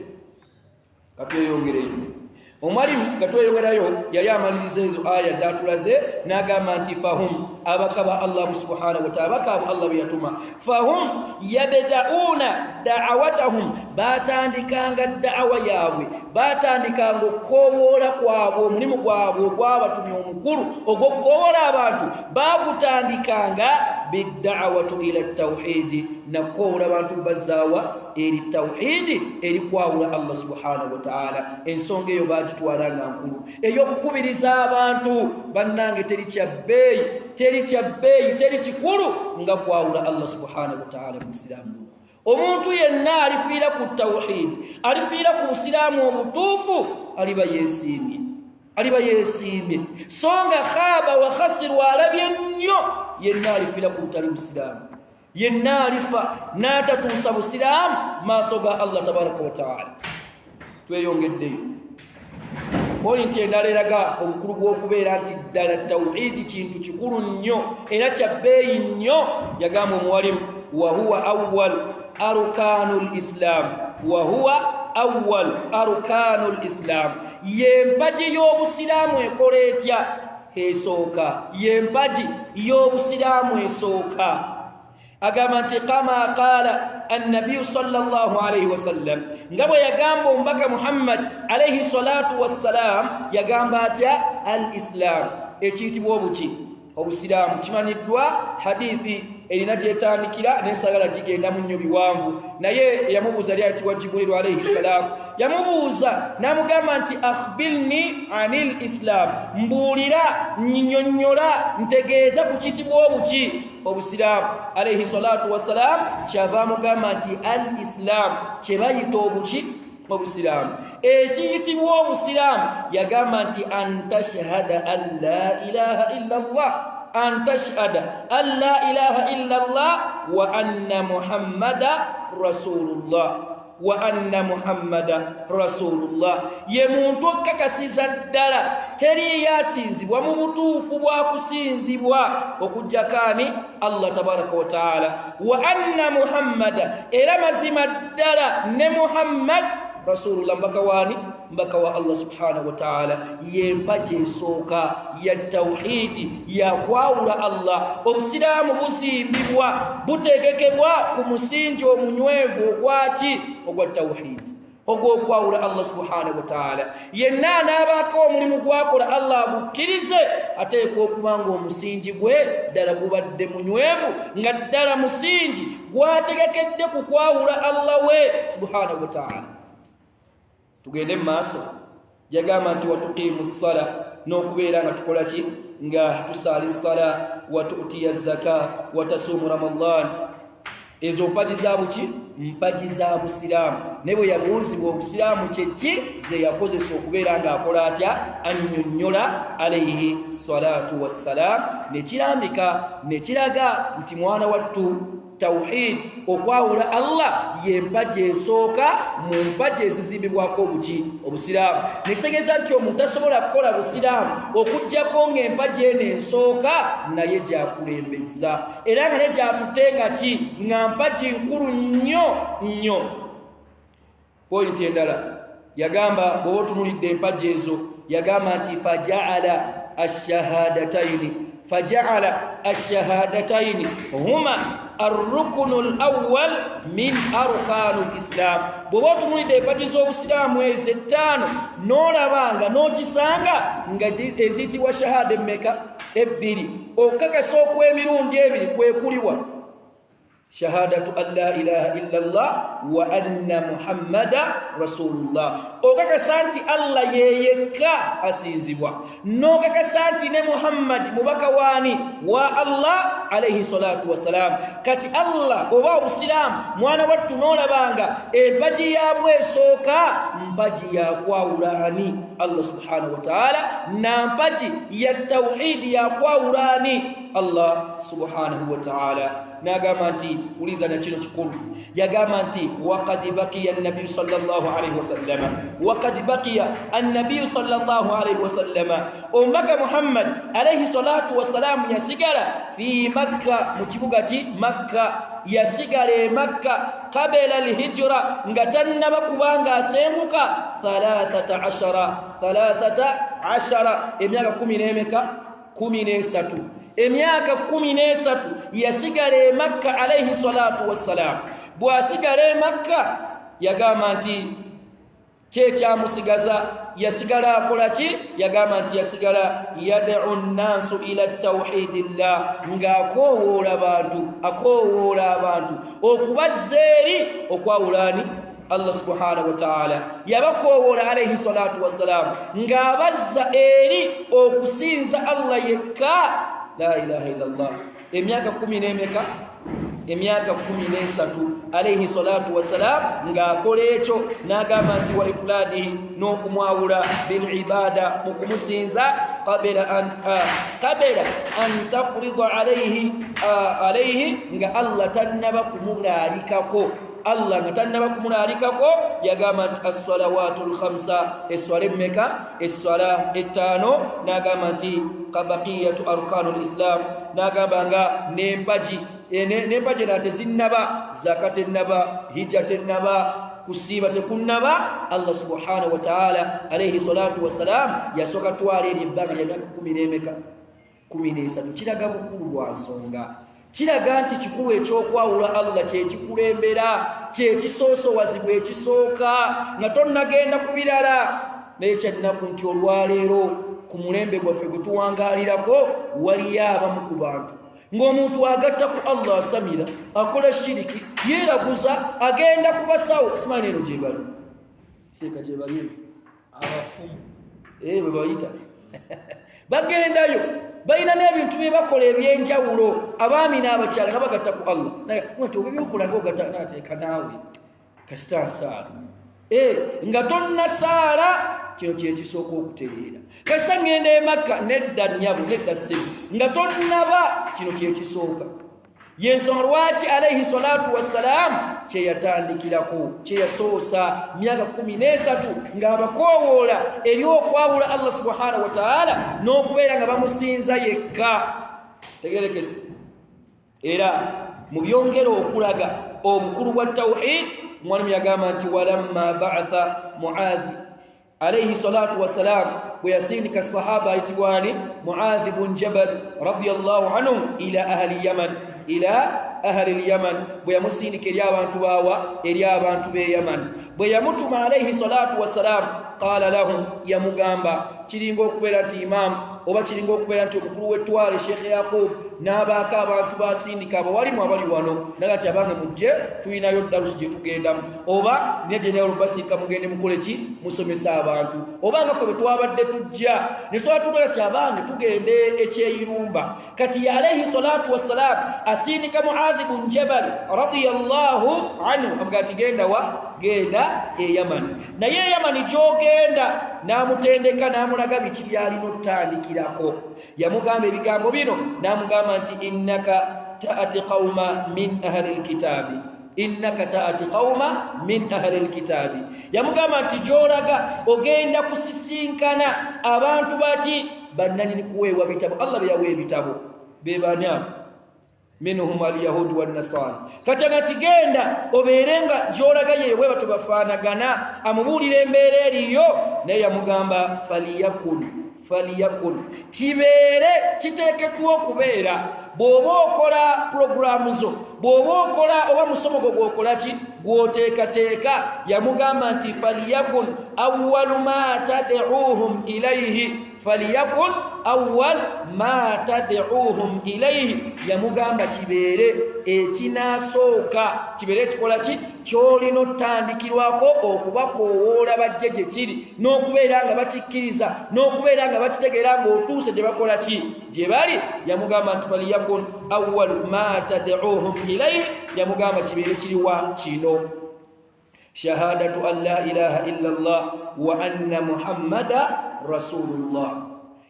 katweyongereyo omwalimu katweyongerayo yali amaliriza ezo aya zatulaze n'agamba nti fahum abaka ba Allah subhanahu wa ta'ala abaka abo Allah beyatuma fahum yabda'una da'awatahum batandikanga da'awa yaabwe batandikanga okukowoola kwabwe omulimu gwabwe ogwabatumya omukulu ogwokukowoola abantu bagutandikanga bidda'awatu ila tawhidi nakowoola abantu bazaawa eri tawhidi eri kwawula Allah subhanahu wa ta'ala ensonga eyo bagitwalanga nkulu ey'okukubiriza abantu bannange teri kyabbeeyi teri kikulu nga kwawula Allah subhanahu wa ta'ala mu Isiraamu omuntu yenna alifiira ku tawhidi alifiira ku busiraamu obutuufu aliba yeesiimye songa khaba wa khasiru alabye nnyo yenna alifiira ku butali busiraamu yenna alifa n'atatuusa busiraamu maaso ga Allah tabaraka wa ta'ala tweyongeddeyo pointi endala eraga obukulu bw'okubeera nti ddala tawhidi kintu kikulu nnyo era kya bbeeyi nnyo yagamba omuwalimu wahuwa awwal arkaanu lislam yempaji y'obusiraamu ekola etya esooka yempaji y'obusiraamu esooka agamba nti kama qaala annabiyu sallallahu alayhi wasallam nga bwe yagamba omubaka Muhammad alayhi salatu wassalam yagamba atya al islam ekiyitibwa obuki obusiraamu kimanyiddwa hadithi erina gyetandikira n'ensagala gigenda mu nnyo biwanvu. Naye yamubuuza lyali ayitibwa Jibrilu alayhi salaam, yamubuuza n'amugamba nti akhbirni anil islam, mbuulira nnyonnyola ntegeeza ku kitibwa obuki obusiraamu. Alayhi salatu wassalaam kyava amugamba nti al islam kye bayita obuki obusiraamu. Ekiyitibwa obusiraamu yagamba nti antashhada an la ilaha illa Allah, أن تشهد أن لا إله إلا الله وأن محمدا رسول الله وأن محمدا رسول الله. يمونتو ككسيزا الدلا تري ياسينزبوا مبتوفوا وكسينزبوا وكجكاني الله تبارك وتعالى وأن محمدا إلى مزيم الدلا نمحمد Rasulullah mbaka wa Allah subhanahu wa ta'ala yempaje soka ya tauhidi ya kwaula Allah. Obusiraamu busimbibwa butegekebwa ku musingi omunywevu ogwaki ogwa tauhidi ogw'okwawula Allah subhanahu wa ta'ala. Yenna anaabako omulimu gwakola Allah agukkirize ateekwa okuba ng'omusingi gwe ddala gubadde munywevu, nga ddala musingi gwategekedde ku kwawula Allah we subhanahu wa ta'ala. Tugende mu maaso, yagamba nti watuqimu ssala, n'okubeera nga tukola ki? Nga tusaali ssala, watuutiya zaka, watasuumu Ramadan. Ezo mpaji za buki? Mpaji za busiraamu. Ne bwe yabuuzibwa obusiraamu kye ki, ze yakozesa okubeera ng'akola atya? Annyonnyola alayhi salatu wassalaam. Ne kirambika ne kiraga nti mwana wattu tauhid okwawula Allah yempaji esooka mu mpaji ezizimbibwako obuki obusiraamu. Nekitegeeza nti omuntu asobola kukola busiraamu okuggyako ng'empaji eno ensooka naye gyakulembeza, era nga ne gyatutenga ki? Nga mpaji nkulu nnyo nnyo. Pointi endala yagamba bw'oba otunulidde empaji ezo, yagamba nti fajaala ashahadataini huma الركن الأول من أركان الإسلام. bw'oba otunulidde empaji z'obusiraamu ezo ettaano n'olabanga n'okisanga nga eziyitibwa shahada emmeka? Ebbiri. Okakasa okw'emirundi ebiri kwe kuliwa shahadatu an la ilaha illa Allah wa anna Muhammada rasulullah. Okakasa nti Allah yeyekka asinzibwa, n'okakasa nti ne Muhammad mubaka waani wa Allah alayhi salatu wassalam. Kati Allah oba obusiraamu mwana wattu n'olabanga empaji yabwe esooka mpaji yakwawulaani Allah subhanahu wa ta'ala, na mpaji ya tawhidi yakwawulaani Allah subhanahu wa ta'ala. Nagamba nti uliza na kino kikulu, yagamba nti waqad baqiya an-nabiy sallallahu alayhi wasallam, waqad baqiya an-nabiy sallallahu alayhi wasallam, ummaka Muhammad alayhi salatu wassalam yasigala fi Makka, mu kibuga ki Makka. Yasigala Makka qabla al-hijra, nga tannaba kubanga asenguka 13 emyaka 13. Emyaka 13 yasigala Makka alayhi salatu wassalam. Bwasigala Makka yagamba nti kyekyamusigaza yasigala akola ki? Yagamba nti yasigala yad'u an-nasu ila tawhidillah, ng'akoowoola abantu okubazza eri okwawulaani Allah subhanahu wa ta'ala. Yabakoowoola alayhi salatu wassalam ng'abazza eri okusinza Allah yekka, la ilaha illallah. Emyaka 13 alayhi salatu wassalam ng'akola ekyo, n'agamba nti wa ifradihi, n'okumwawula bil ibada mu kumusinza qabla an tafrida alayhi nga Allah tannaba kumulaalikako. Yagamba nti as-salawatul khamsa, eswala emmeka? Eswala ettaano. N'agamba nti kabaqiyatu arkanul islam, n'agamba nga n'empaji na tezinnaba, zakat ennaba, hijja tennaba, kusiiba tekunnaba. Allah subhanahu wa ta'ala alayhi salatu wassalam yasooka twala eri ebbanga lya myaka 13. Kiraga bukulu bwa nsonga, kiraga nti kikulu ekyokwawula Allah kyekikulembera, kyekisoosowazibwa ekisooka, nga tonnagenda ku birala. Naye kyadinaku nti olwaleero ku mulembe gwaffe gwe tuwangaalirako waliyo abamu ku bantu ng'omuntu agatta ku Allah asamira akola shiriki yeeraguza agenda kubasawo simanyi eno gye bali seeka gye bali abafumu bwe bayita bagendayo balina n'ebintu bye bakola ebyenjawulo abaami n'abakyala nga bagatta ku Allah naye nti obibyokola ng'ogatta naateeka naawe kasita nsaala nga tonna saala kino kyekisooka okutereera kasita ngenda e Makka nedda nnyabo nedda ssebo nga tonnaba kino kyekisooka yensonga lwaki alayhi salatu wassalaamu kyeyatandikirako kyeyasoosa myaka 13 ng'abakoowoola eri okwawula Allah subhanahu wa ta'ala n'okubeera nga bamusinza yekka tegerekese era mu byongera okulaga obukulu bwa tawhid mwalimu yagamba nti walamma ba'atha Muadh alayhi salatu wassalam bwe yasindika sahaba ayitibwani Muadh ibn Jabal radiyallahu anhu ila ahli Yaman bwe yamusindika eri abantu baawa eri abantu b'e Yaman bwe yamutuma alayhi salatu wassalam qala lahum yamugamba kiringa okubeera nti imaamu oba kiringa okubeera nti omukulu w'ettwale Sheikh Yaqub n'abaako abantu basindika abawalimu abali wano naga nti abange mujje tuyinayo darusi gye tugendamu oba ne general basika mugende mukole ki musomesa abantu oba nga ffe bwe twabadde tujja ne soba tugenda ti abange tugende ekyeyirumba kati alayhi salatu wassalam asindika Muadh ibn Jabal radiyallahu anhu amugaa ti genda genda e Yaman naye e Yaman gy'ogenda n'amutendeka n'amulaga biki byalina otandikirako yamugamba ebigambo bino n'amugamba nti innaka ta'ati qauma min ahli alkitabi yamugamba nti gy'olaga ogenda kusisinkana abantu baki bannanini kuweebwa bitabo Allah bye yawa ebitabo be bana minhum alyahudi wannasara kati agati genda obeerenga gy'olaga yeebwe batubafaanagana amubuulira embeera eriyo naye yamugamba faliyakun kibeere kiteekeddwa okubeera bw'oba okola puroguramu zo bw'oba okola oba musomo gwo gwokola ki gw'oteekateeka yamugamba nti faliyakun awwalu ma tad'uuhum ilayhi faliyakun awwal ma tad'uuhum ilayhi yamugamba kibeere ekinaasooka kibeere ekikola ki ky'olina otandikirwako okubakoowoola bajje gye kiri n'okubeera nga bakikkiriza n'okubeera nga bakitegeera ng'otuuse gye bakola ki gye bali yamugamba nti faliyakun awwal ma tad'uuhum ilayhi yamugamba kibeere kiriwa kino shahadatu an la ilaha illa Allah wa anna Muhammada rasulullah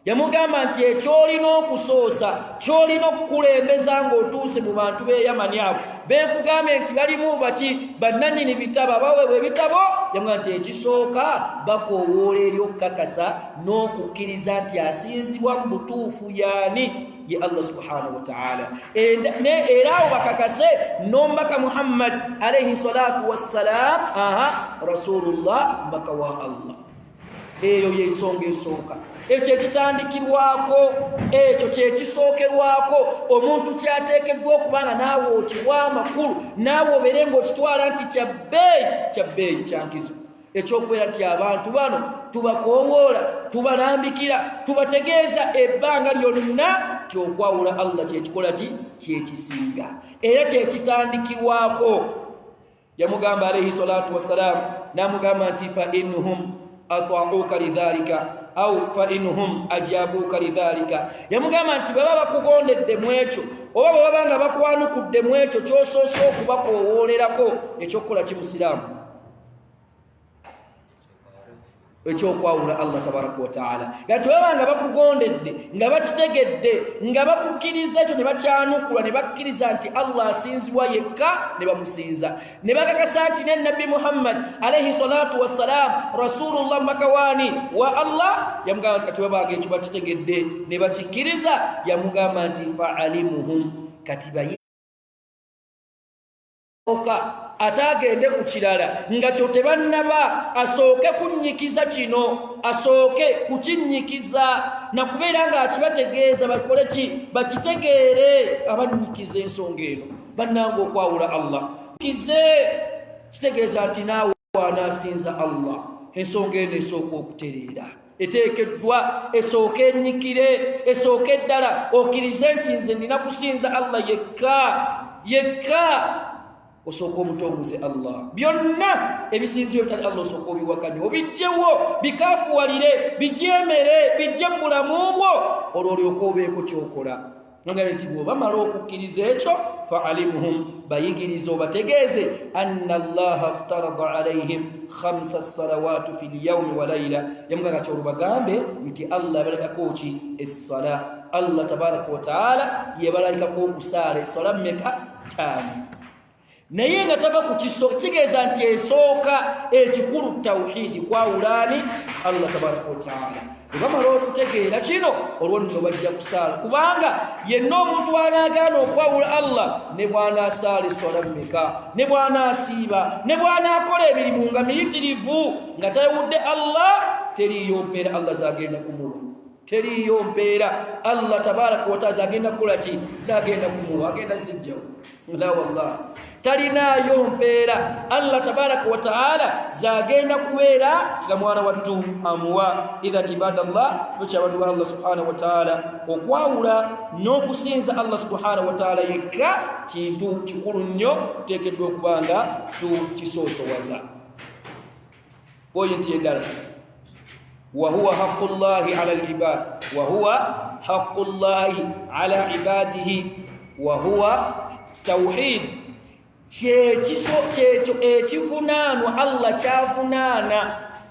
yamugamba nti ekyolina okusoosa kyolina okukulembeza ng'otuuse mu bantu b'e Yamani abo beekugambe nti balimu baki bannannyini bitabo abaweebwa ebitabo yamugamba nti ekisooka bakoowoola eri okukakasa n'okukkiriza nti asinzibwa mu butuufu yaani ye Allah subhanahu wa ta'ala era awo bakakase n'omubaka Muhammad alayhi salatu wassalam rasulullah mbaka wa Allah eyo y'ensonga esooka ekyo ekitandikirwako ekyo kyekisookerwako omuntu kyateekeddwa okubanga naawe okiwa amakulu naawe obeere ng'okitwala nti kyabbeeyi kyankizo ekyokubeera nti abantu bano tubakoowoola tubalambikira tubategeeza ebbanga lyonna ti okwawula Allah kyekikola ki kyekisinga era kyekitandikirwako yamugamba alayhi salatu wassalam n'amugamba nti fa innahum ata'uka lidhalika au fa innahum ajabuka lidhalika yamugamba nti baba bakugondedde mu ekyo oba bwe baba nga bakwanukudde mu ekyo ky'osoosa okubakowoolerako ekyokukola kimusiraamu ekyokwawula Allah tabaraka wa ta'ala gati baba nga bakugondedde nga bakitegedde nga bakukkiriza ekyo ne bakyanukula ne bakkiriza nti Allah asinzibwa yekka ne bamusinza ne bakakasa nti ne Nabbi Muhammad alayhi salatu wassalam rasulullah makawani wa Allah yamugamba kati baba nga ekyo bakitegedde ne bakikkiriza yamugamba nti fa'alimuhum kati atagende ku kirala nga kyo tebannaba asooke kunnyikiza kino asooke kukinnyikiza nakubeera nga akibategeeza bakole ki bakitegeere abannyikiza ensonga eno bannanga okwawula Allah kize kitegeeza nti naawe anaasinza Allah ensonga eno esooka okutereera eteekeddwa esooke ennyikire, esooke eddala okkirize nti nze nina kusinza Allah yekka osooka omutongoze Allah. Byonna ebisinziro bitali Allah osooka obiwakanye, obijjewo, bikaafuwalire, bijeemere, bijje mu bulamu bwo, olwo olyoka obeeko kyokola. Nogambye nti bw'oba mala okukkiriza ekyo faalimuhum, bayigirize obategeeze anna Allaha aftarada alayhim 5 salawaatu fi lyawmi wa layla. Yamuga kati olubagambe nti Allah yabalekako ki? Essala. Allah tabaraka wa taala yebalalekako okusaala essala mmeka? 5. naye nga tava ku kitegeeza nti esooka ekikulu tawhidi kwawulaani Allah tabaraka wa taala. Bwebamala okutegeera kino olwo nno bajja kusaala, kubanga yenna omuntu anaagaana okwawula Allah ne bw'anaasaala esswala mmeka, ne bw'anaasiiba, ne bw'anaakola emirimu nga miyitirivu nga tayawudde Allah, teriiyo mpeera Allah zagenda kumuwa. Teriiyo mpeera Allah tabaraka wa taala zagenda kukola ki? Zagenda kumuwa, agenda zijjawo. La wallah, talinaayo mpeera Allah tabaraka wa taala zagenda kubeera nga mwana wattu amuwa. Idhan ibadallah, tukyabantu ba Allah subhanahu wa taala okwawula n'okusinza Allah subhanahu wa taala yekka kintu kikulu nnyo, tuteekeddwa okubanga tukisoosowaza. Pointi endala, وهو حق الله على العباد وهو حق الله على عباده وهو توحيد kyekyo ekivunaanwa Allah kyavunaana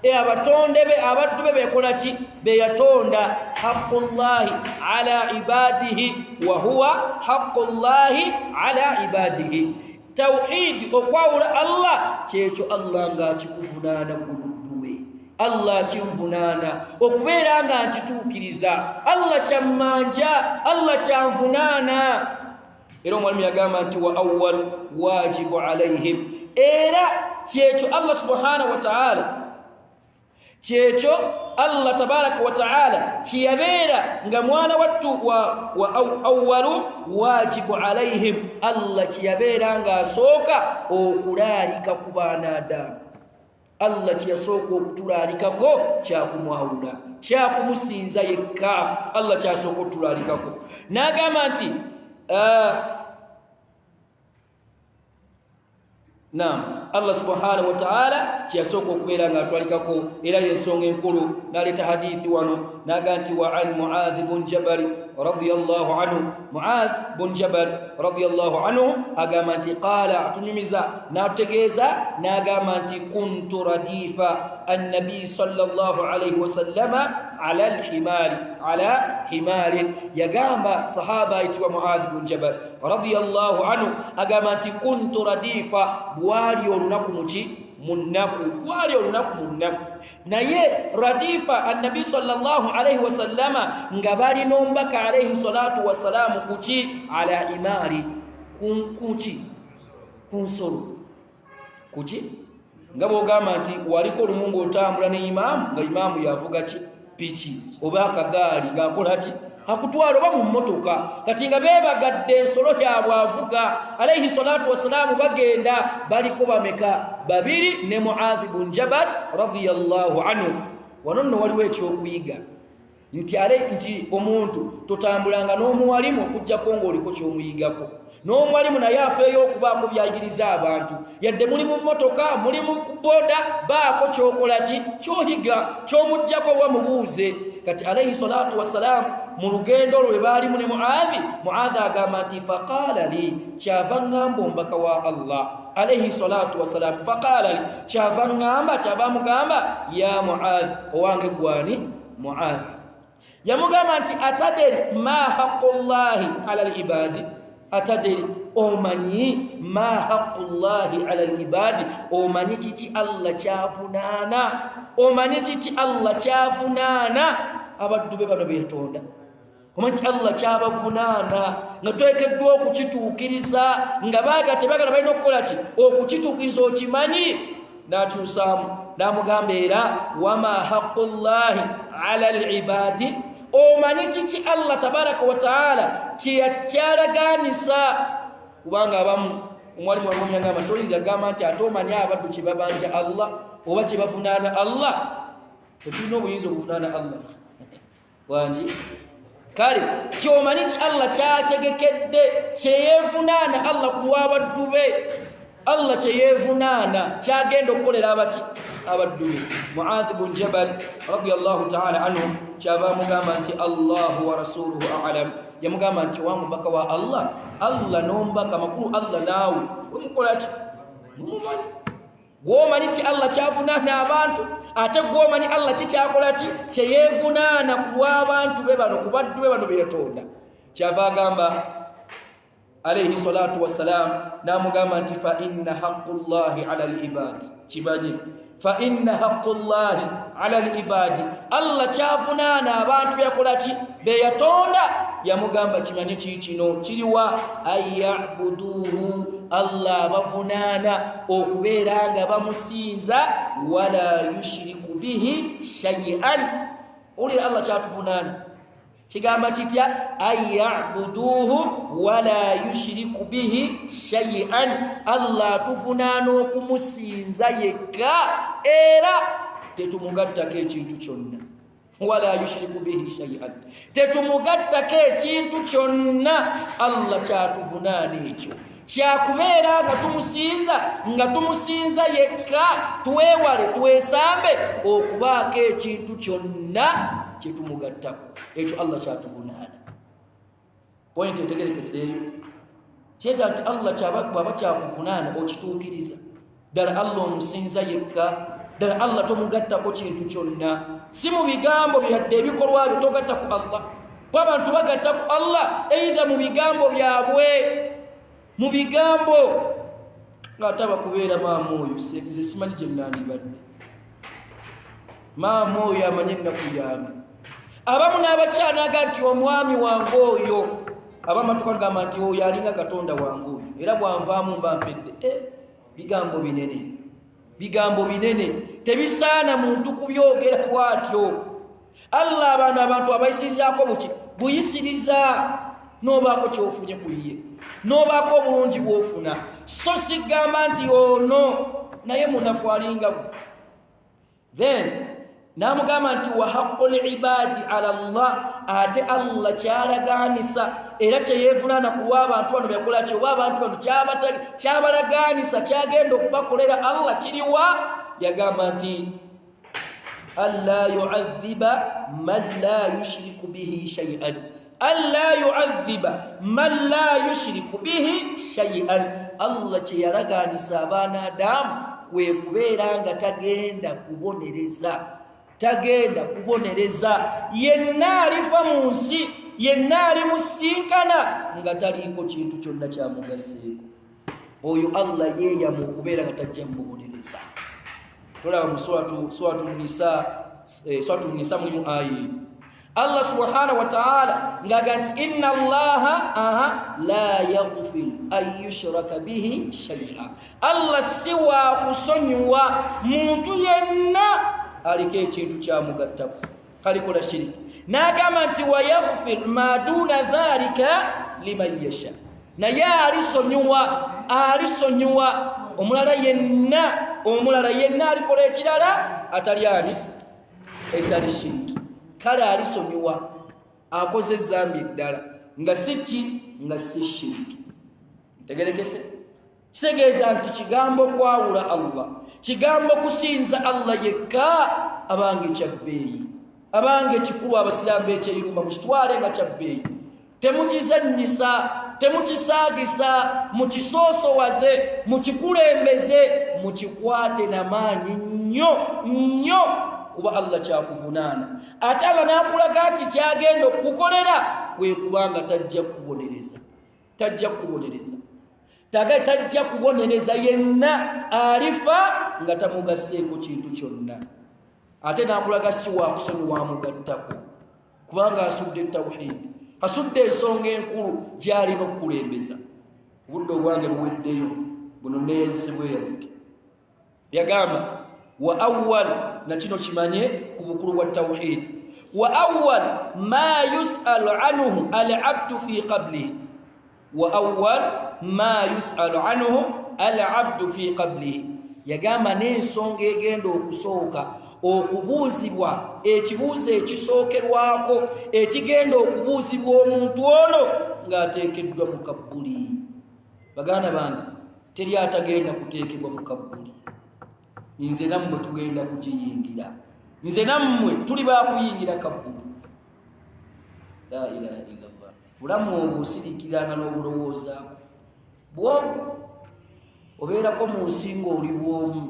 abatonde be abaddu be bekola ki? Beyatonda. Haqqullahi ala ibadihi wa huwa haqqullahi ala ibadihi. Tawhid okwawula Allah kyekyo Allah nga kikuvunaana buludduwe. Allah kimvunaana okubeera nga nkituukiriza. Allah kyammanja, Allah kyanvunaana. Era omwalimu yagamba nti wa awwal wajibu alayhim, era kyekyo Allah subhanahu wa ta'ala, kyekyo Allah tabaraka wa ta'ala kiyabeera nga mwana wattu wa awwalu wajibu alayhim, Allah kiyabeera nga asooka okulaalika ku baanaadamu. Allah kyasooka okutulaalikako kyakumwawula, kyakumusinza yekka. Allah kyasooka okutulaalikako n'agamba nti Allah subhanahu wa ta'ala kyasooka okubeera nga atwalikako, era y'ensonga enkulu n'aleeta hadithi wano n'agamba nti wa an Mu'adh bin Jabal radiyallahu anhu. Mu'adh bin Jabal radiyallahu anhu agamba nti qaala, atunyumiza n'atutegeeza n'agamba nti kuntu radifa annabi sallallahu alayhi wa sallama ala himarin. Yagamba sahaba ayitibwa Mu'adh bin Jabal radiyallahu anhu agamba nti kuntu radifa, bwali olunaku muki? Munnaku. Bwali olunaku munnaku. Naye radifa annabi sallallahu alayhi wa sallama nga bali nombaka alayhi salatu wa salamu kuki? Ala imari, kuki? Kunsolo. Kuki? nga bw'ogamba nti waliko olumungu otambula ne imaamu, nga imaamu yavuga ki? Piki oba akagaali ng'akola ki? Akutwala oba mu mmotoka. Kati nga beebagadde ensolo yaabwe avuga alayhi salatu wasalaamu, bagenda baliko bameka? 2 ne Mu'adh bin Jabal radiyallahu anhu. Wano nno waliwo ekyokuyiga nti omuntu totambulanga n'omuwalimu okujjako ng'oliko ky'omuyigako. N'omuwalimu naye afeeyo okubaako byayigiriza abantu, yadde muli mu mmotoka, muli mu boda, baako kyokola ki? Kyoyiga, ky'omuggyako oba mubuuze. Kati alayhi salatu wassalamu mu lugendo lwe baalimu ne Mu'adh agamba nti faqaala li, kyava ngamba ombaka wa Allah alayhi salatu wassalamu, faqaala li, kyava ngamba, kyava mugamba ya Mu'adh, owange gwani? Mu'adh. Yamugamba nti ataderi ma haqqullahi ala al-ibadi, ataderi omanyi ma haqqullahi ala al-ibadi, omanyi kiki Allah kyavunaana? Omanyi kiki Allah kyavunaana abaddu be bano beetonda? Omanyi Allah kyabavunaana nga twekeddwa okukituukiriza, nga baaga tebagala balina okukola ki? Okukituukiriza okimanyi. N'akyusaamu n'amugamba era wama haqqullahi ala al-ibadi, omanyi kiki Allah tabaraka wa taala kyalaganisa? Kubanga abamu omwalimu wamumya ngamba toliza agamba nti ate omanyi abaddu kye babanja Allah oba kye bavunaana Allah. tetulina obuyinza obuvunaana Allah wangi kale kyomanyi ki Allah kyategekedde kyeyevunaana Allah ku lw'abaddu be Allah kyeyevunaana kyagenda okukolera abaddu be Mu'adh bin Jabal radiyallahu ta'ala anhu kyava mugamba nti Allahu wa rasuluhu a'lam yamugamba nti wa mubaka wa Allah n'omubaka makulu Allah naawe wemukola ki mumumanyi gwomanyi ti Allah kyavunaana abantu ate gwomanyi Allah kikyakola ki kyeyevunaana ku lw'abantu be bano ku baddu be bano be yatonda kyava agamba alayhi salatu wassalam namugamba nti fa inna haqqullahi ala al-ibad kibanyi fa inna haqqullahi ala al-ibad Allah kyavunaana abantu byakola ki be yatonda yamugamba kimanyi kino kiriwa ayyabuduhu Allah bavunaana okubeera nga bamusinza wala yushriku bihi shay'an ulira Allah kyatuvunaana kigamba kitya ayyabuduhu wala yushriku bihi shay'an Allah tuvunaana okumusinza yekka era tetumugattako ekintu kyonna wala yushriku bihi shay'an tetumugattako ekintu kyonna Allah kyatuvunaana ekyo kyakubeera nga tumusinza yekka tuweewale twesambe okubaako ekintu kyonna kyetumugattako ekyo Allah kyatuvunaana point etegerekeseeyo kyeza nti Allah bwaba kyakuvunaana okituukiriza ddala Allah omusinza yekka ddala Allah tomugattako kintu kyonna si mu bigambo byadde ebikolwa byo togatta ku Allah bw'abantu bagatta ku Allah eitha mu bigambo byabwe mu bigambo ng'ataba kubeera maama oyo nze simanyi gye mnandibadde maama oyo amanye ennaku yange abamu n'abakyanaga nti omwami wange oyo abamu tukagamba nti oyo alinga katonda wange oyo era bwanvaamu mba mpedde bigambo binene tebisaana muntu kubyogera bwatyo Allah abantu abayisirizaako buki buyisiriza n'obaako kyofunye ku ye n'obaako obulungi bw'ofuna so sigamba nti ono naye munafu alinga then namugamba nti wa haqqul ibadi ala Allah ate Allah kyalagaanisa era kyeyevunaana ku lw'abantu bano byakola ki oba abantu bano kyabalagaanisa kyagenda okubakolera Allah kiriwa yagamba nti alla yu'adhiba man la yushriku bihi shay'an alla yu'adhiba man la yushriku bihi shay'an Allah kyeyalagaanisa abaana Adamu kwe kubeera nga tagenda kubonereza yenna alifa mu nsi yenna alimusinkana nga taliiko kintu kyonna kyamugaseeko oyo Allah yeeyamu okubeera nga tajja mubonereza tolaba mu suratu nisa mulimu ayi Allah subhanahu wa ta'ala ngaga nti inna Allaha la yaghfir an yushraka bihi shay'a Allah siwa kusonyiwa muntu yenna aliko ekintu kyamugattako kalikola shiriki n'agamba nti wa yaghfir ma duna dhalika liman yasha naye alisonyiwa omulala yenna alikola ekirala atali ani etali shiriki kale alisonyiwa akoze zambi eddala nga si shiriki tegerekese kitegeeza nti kigambo kwawula Allah kigambo kusinza Allah yekka abange kyabbeeyi abange kikulu abasiraamu bekyeyirumba mukitwale nga kyabbeeyi temukizannyisa temukisaagisa mukisoosowaze mukikulembeze mukikwate n'amaanyi nnyo kuba Allah kyakuvunaana ate Allah n'akulaga nti kyagenda okukolera kwe kubanga tajja kubonereza yenna alifa nga tamugaseeko kintu kyonna ate n'akulaga si waakusonyiwa mugattako kubanga asudde tawhidi asudde ensonga enkulu gy'alina okukulembeza obudde obwange buweddeyo buno neeyazisibwa eyazike yagamba wa awwal na kino kimanye ku bukulu bwa tawhidi wa awwal ma yus'alu anhu al-'abdu fi qablihi wa awwal ma yus'alu anhu al-'abdu fi qablihi yagamba n'ensonga egenda okusooka okubuuzibwa ekibuuzo ekisookerwako ekigenda okubuuzibwa omuntu ono ng'ateekeddwa mu kabbuli. Baganda bange, teri atagenda kuteekebwa mu kabbuli. Nze nammwe tugenda kugiyingira, nze nammwe tuli baakuyingira kabbuli. La ilaha illallah. Bulamu obwo osirikiranga n'obulowoozaako bwobwo. Obeerako mu nsi ng'oli bwomu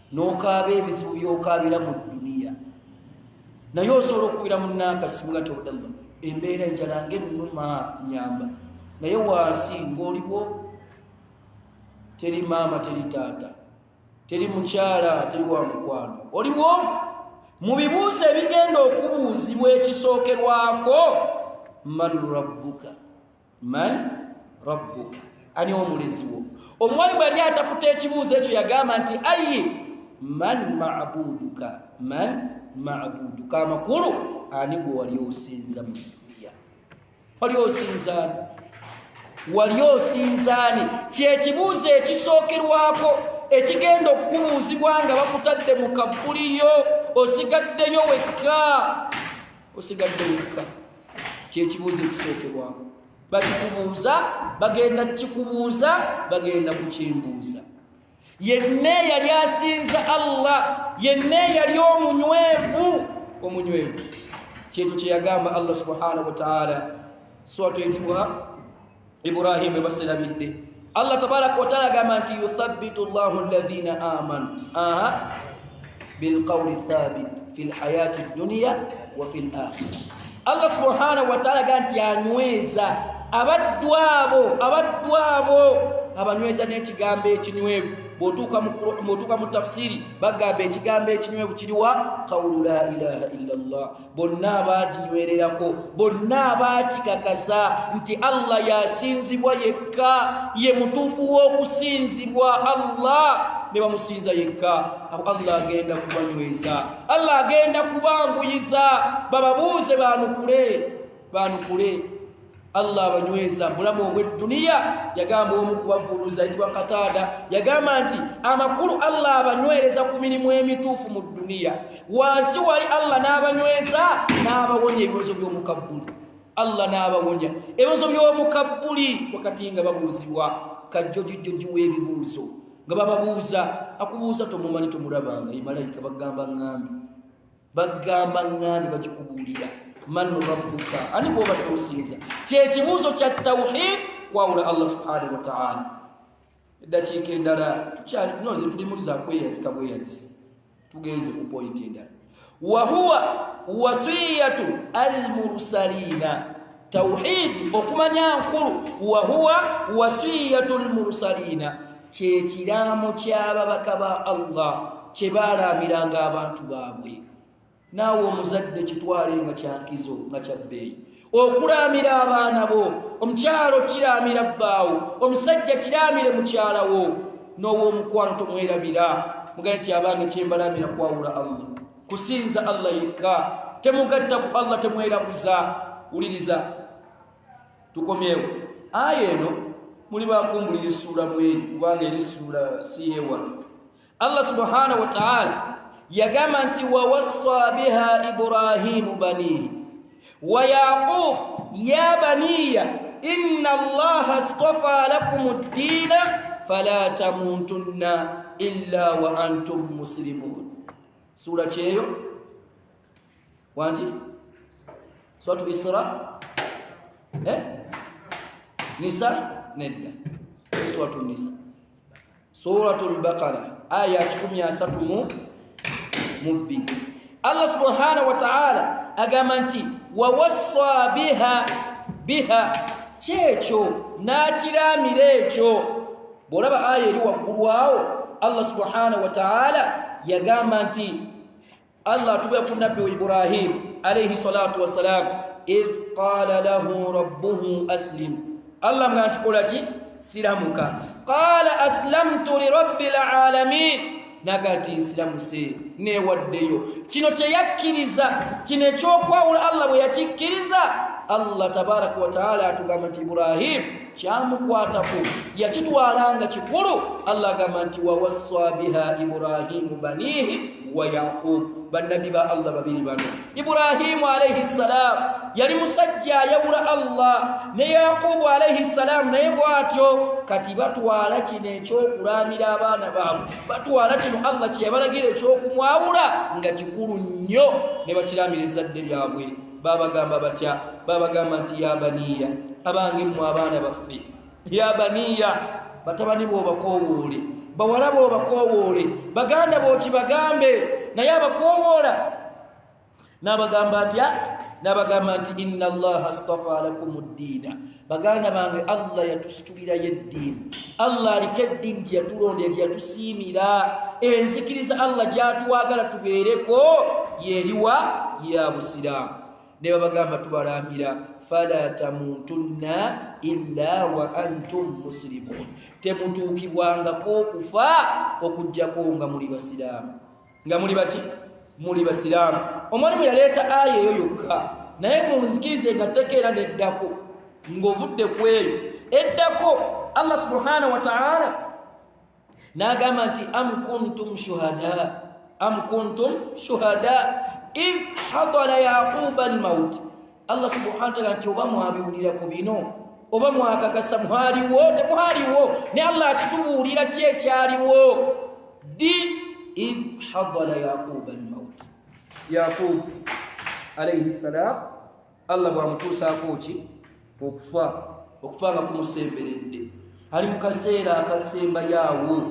n'okaaba ebizibu by'okaabira mu dduniya, naye osobola okubira munnaakasimu nga todamba embeera enjala ng'ennuma nyamba, naye wansi ng'oli bwomu. Teri maama, teri taata, teri mukyala, teri wa mukwano, oli bwomu. Mu bibuuzo ebigenda okubuuzibwa ekisookerwako, man rabbuka, man rabbuka, ani omulezi wo? Omuwali bwe yali ataputa ekibuuzo ekyo yagamba nti ayi man maabuduka, man maabuduka, amakulu ani gwe wali osinza mu duniya? Wali osinzaani? Wali osinzaani? Kyekibuuzo ekisookerwako ekigenda okubuuzibwa nga bakutadde mu kabbuliyo, osigaddeyo wekka, osigadde wekka. Kyekibuuzo ekisookerwako. Bakikubuuza, bagenda kikubuuza, bagenda kukimbuuza. Yenna yali asinza Allah, yenna yali omunywevu, omunywevu. Kintu kye yagamba Allah subhanahu wa ta'ala, suratu Ibrahim basilabidde. Allah tabaraka wa ta'ala agamba nti yuthabbitu Allahu alladhina amanu bil qawli thabit fil hayati dunya wa fil akhirah. Allah subhanahu wa ta'ala agamba nti anyweza abaddu abo abanyweza n'ekigambo ekinywevu. Bw'otuuka mu tafsiri bagamba ekigambo ekinywevu kiriwa? Qawlu la ilaha illallah. Bonna abaginywererako, bonna abakikakasa nti Allah yasinzibwa yekka, ye mutuufu w'okusinzibwa Allah, ne bamusinza yekka, Allah agenda kubanyweza, Allah agenda kubanguyiza. Bababuuze banukule Allah abanyweza bulamu obw'edduniya. Yagamba omu kubavuluza ayitibwa Katada, yagamba nti amakulu Allah abanywereza ku mirimu emituufu mu dduniya, wansi wali Allah n'abanyweza n'abawonya ebibuuzo by'omukabbuli. Allah n'abawonya ebibuuzo by'omukabbuli wakati nga babuuzibwa kajjojjojji w'ebibuuzo nga bababuuza. Akubuuza tomumanyi tomulabanga, ye malayika bagamba ŋŋambi bagikubuulira. Man rabbuka, ani gw'obadde osinza. Kyekibuuzo kya tawhid kwawula Allah subhanahu wa ta'ala. Eddakiika endala tukyalinoze tulimuliza kweyazika bweyazisa, tugenze ku pointi endala. Wa huwa wasiyatu almursalina. Tawhid okumanya nkulu. Wa huwa wasiyatu almursalina, kyekiraamo ky'ababaka ba Allah kye baalamiranga abantu baabwe. Naawe omuzadde kitwale nga kyankizo nga kyabbeeyi. Okulaamira abaana bo, omukyalo kiraamira bbaawo, omusajja kiraamire mukyala wo, n'ow'omukwano tomwerabira. Mugaye nti abange kyembalaamira kwawula Allah, kusinza Allah yekka, temugatta ku Allah, temweraguza. Wuliriza tukomyewo. Aya eno muli bakumbulira essuula mweri, kubanga eri essuula siyeewala. Allah subhanahu wa ta'ala yagamba nti wawassa biha Ibrahimu banihi wa Yaqub ya baniya inna Allaha astafa lakum ad-dina fala tamutunna illa wa antum muslimun. Sura kyeyo wanti suratu Isra, Nisa nedda, suratu Nisa. Suratul Baqara aya 13 mubbi. Allah subhanahu wa ta'ala agamba nti wawassa biha kyekyo n'akiraamira ekyo. Bw'olaba aya eri waggulu awo, Allah subhanahu wa ta'ala yagamba nti Allah atubira ku nabbi wa Ibrahim alayhi salatu wassalam, idh qala lahu rabbuhu aslim. Allah nga nti kola ki? Siramuka. Qala aslamtu li rabbil alamin, nagati nsiramuse newaddeyo. Kino kye yakkiriza, kino ekyokwawula Allah bwe yakikkiriza, Allah tabaraka wa taala atugamba nti Ibrahim kyamukwatako yakitwalanga kikulu. Allah agamba nti wawassa biha Ibrahimu banihi wa Yaqub, bannabi ba Allah babiri bano. Ibrahimu alayhi salam yali musajja ayawula Allah, ne Yaqubu alayhi salam naye bwatyo. Kati batwala kino ekyokulamira abaana baabwe, batwala kino Allah kye yabalagira ekyokumwawula nga kikulu nnyo, ne bakiramira ezzadde lyabwe. Babagamba batya? Babagamba nti ya baniya, abange mmwe abaana baffe, ya baniya, batabani b'obakowoole, bawala b'obakowoole, baganda b'okibagambe naye abakowoola. N'abagamba atya? N'abagamba nti inna Allaha astafa lakumud diina, baganda bange Allah yatusitulirayo eddiini. Allah aliko eddiini gye yatulondera, gye yatusiimira. Enzikiriza Allah gy'atwagala tubeereko yeriwa ya Busiraamu. Ne babagamba tubalambira fala tamutunna illa wa antum muslimun, temutuukibwangako okufa okujjako nga muli basiraamu. Nga muli baki? Muli basiraamu. Omwalimu yaleeta aya eyo yokka, naye munzikirize nga tekeera neddako ng'ovudde ku eyo eddako. Allah subhanahu wa ta'ala n'agamba nti am kuntum shuhada id hadara yaquba almaut. Allah subhanahu wa ta'ala nti oba mwabiwulirako bino, oba mwakakasa mwaliwo temwaliwo, ne Allah akitubuulira ki ekyaliwo. Di id hadara yaquba almaut, Yaqub alayhi salam Allah bwamutuusaako ki? Okufa nga kumusemberedde. Ali mu kaseera akasemba yaawo,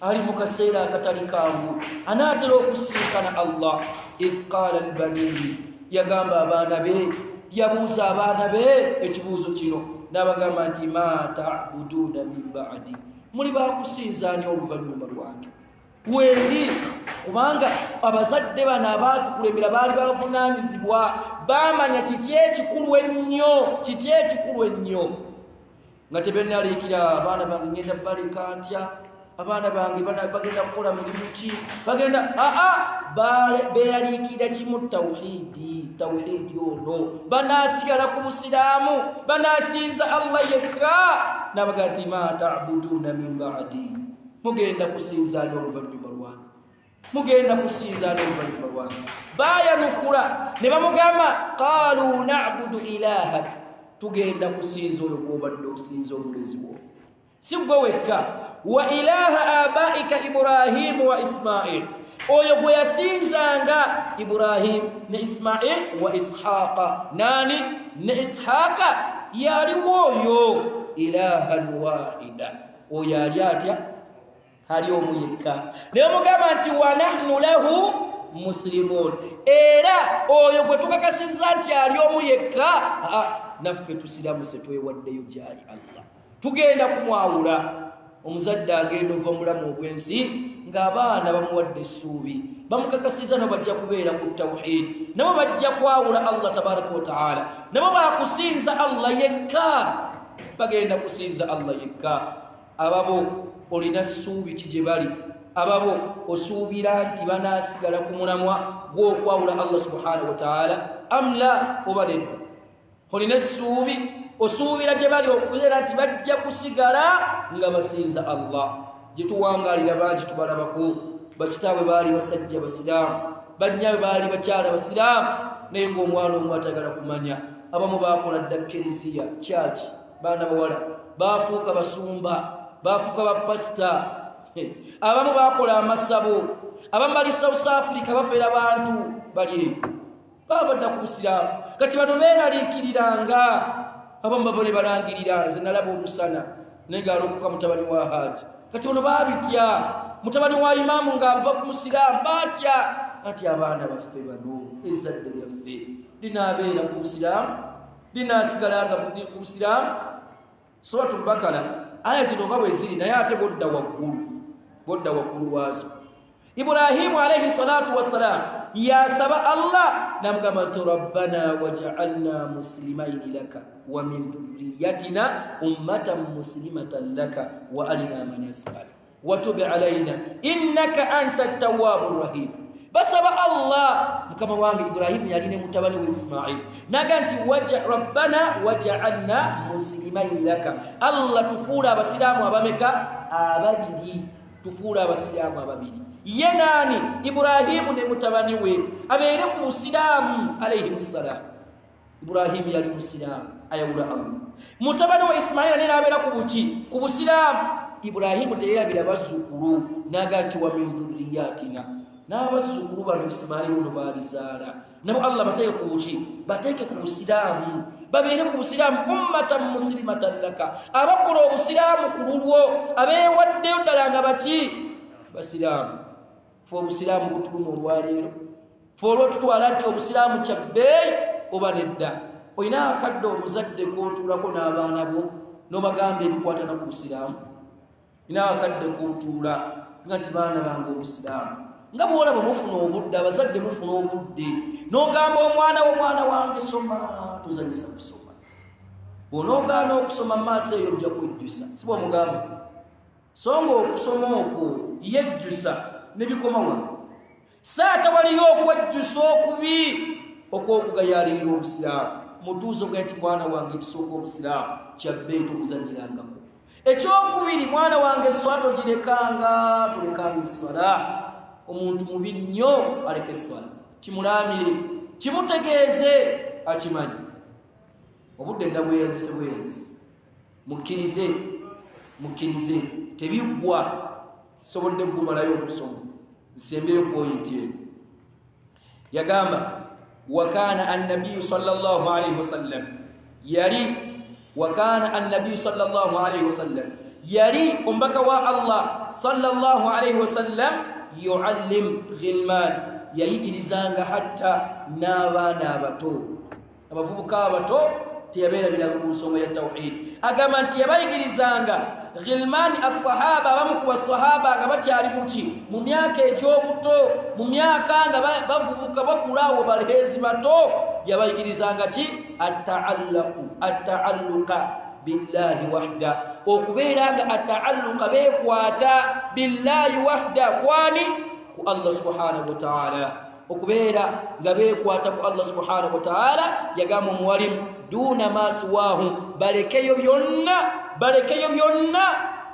ali mu kaseera akatali kangu, anaatera okusinkana Allah. Idh qaala albaniyi, yagamba abaana be, yabuuza abaana be ekibuuzo kino, n'abagamba nti ma ta'buduuna min ba'di, muli bakusinzaani oluvannyuma lwange wendi. Kubanga abazadde bano abaatukulembera baali bavunaanyizibwa, baamanya kiki ekikulu ennyo, nga tebennaliikira abaana bange ngenda baleka ntya, abaana bange bagenda kukola mulimu ki, bagenda beeyaliikira kimu tawhiidi ono, banaasigala ku Busiraamu, banaasinza Allah yekka. Nabaga nti ma ta'buduuna min ba'di, mugenda kusinzaani oluvannyuma lwange, mugenda kusinzaani oluvannyuma lwange. Baayanukula ne bamugamba qaalu na'budu ilahak, tugenda kusinza oyo gw'obadde osinza omulezi wo, si gwe wekka, wa ilaha abaika Ibrahimu wa Ismail, oyo gwe yasinzanga Ibrahim ne Ismail wa Ishaqa. Nani? Ne Ishaqa yaliwo oyo ilahan wahida, oyo ali atya? Ali omu yekka. Ne mugamba nti wa nahnu lahu muslimun, era oyo gwe tukakasizza nti ali omu yekka, naffe tusiramuse twewaddeyo gyali Allah, tugenda kumwawula. Omuzadde agenda ova mulamu ogw'ensi ng'abaana bamuwadde essuubi, bamukakasiza nabo bajja kubeera ku tawhid, nabo bajja kwawula Allah tabaraka wa ta'ala, nabo baakusinza Allah yekka, bagenda kusinza Allah yekka. Ababo olina ssuubi ki gye bali? Ababo osuubira nti banaasigala ku mulamwa gw'okwawula Allah subhanahu wa ta'ala amla? Oba nedda olina essuubi osuubira gye bali okubeera nti bajja kusigala nga basinza Allah? Gye tuwangaalira bangi tubalabako, bakitaabwe baali basajja basiraamu, bannyaabwe baali bakyala basiraamu, naye ng'omwana omu atagala kumanya. Abamu baakola dda kereziya kyaki, baana bawala baafuuka basumba, baafuuka bapasita, abamu baakola amasabo, abamu bali South Africa bafeera bantu bali baava dda ku Busiraamu. Kati bano beeraliikiriranga, abamu bava ne balangirira nze nalaba omusana naye ng'alokoka mutabani wa Hajji. Kati bano baabitya, mutabani wa Imaamu ng'ava ku Musiraamu batya. Ati abaana baffe bano, ezzadde lyaffe linaabeera ku Busiraamu, linaasigala ku Busiraamu. Suratul Bakara aya zino nga bwe ziri, naye ate bodda waggulu waazo. Ibrahimu alayhi salatu wassalam yasaba Allah namugamba nti rabbana waj'alna muslimaini laka wa min dhurriyyatina ummatan muslimatan laka wa arina manasikana wa tub alayna innaka antat tawwabur rahim. basaba Allah mukama wange Ibrahim yali ne mutabani we Ismail naga nti rabbana waj'alna muslimain laka Allah tufuula abasiraamu abameka ababiri tufuula abasiraamu ababiri ye nani Ibrahim ne mutabani we abeere ku busiraamu alayhi salam Ibrahim yali musiraamu ayawula Allah mutabani wa Ismail ne abeera ku buki ku busiraamu Ibrahim teyabira bazzukulu naga nti wa min dhurriyyatina n'abazzukulu bano Ismail ono baalizaala nabo Allah bateeke ku buki bateeke ku busiraamu babeere ku busiraamu ummatan muslimatan laka abakola obusiraamu ku lulwo abeewaddeyo ddala nga baki basiraamu fe obusiraamu butuluma olwaleero fe olwotutwala nti obusiraamu kyabbeeyi oba nedda olina akadde omuzadde kootuulako n'abaana bo n'obagamba ebikwatana ku busiraamu olina akadde kootuula nga nti baana bange obusiraamu nga bwolaba mufuna obudde abazadde mufuna obudde n'ogamba omwana wange soma tuzanyisa kusoma bw'onoogaana okusoma mu maaso eyo ojja kwejjusa si bw'omugamba so nga okusoma okwo yejjusa ne bikoma wano saata waliyo okwejjusa okubi okw'okugayaalirira obusiraamu mutuuzo gwe nti mwana wange kisooka obusiraamu kyabbeeyi tokuzanyirangako ekyokubiri mwana wange swala togirekanga tulekanga essala omuntu mubi nnyo aleke essala kimulaamire kimutegeeze akimanyi obudde ndabweyazise mukkirize tebiggwa sobodde gumalayo okusoma nsembeyo pointi eno yagamba wakana annabiyu sallallahu alaihi wasallam yali wakana annabiyu sallallahu alaihi wasallam yali ombaka wa Allah sallallahu alaihi wasallam yuallim ghilman yayigirizanga hatta n'abaana abato abavubuka abato teyabeera biraga ku nsonga ya tawhid agamba nti yabayigirizanga ghilman as-sahaba abamu ku basahaba nga bakyali muki mu myaka egy'obuto mu myaka nga bavubuka bakulaawo balehezi bato yabayigirizanga ki at-ta'alluqa billahi wahda okubeera nga at-ta'alluqa beekwata billahi wahda kwani ku Allah subhanahu wa ta'ala okubeera nga beekwata ku Allah subhanahu wa ta'ala yagamba omuwalimu duna ma siwahu balekeyo byonna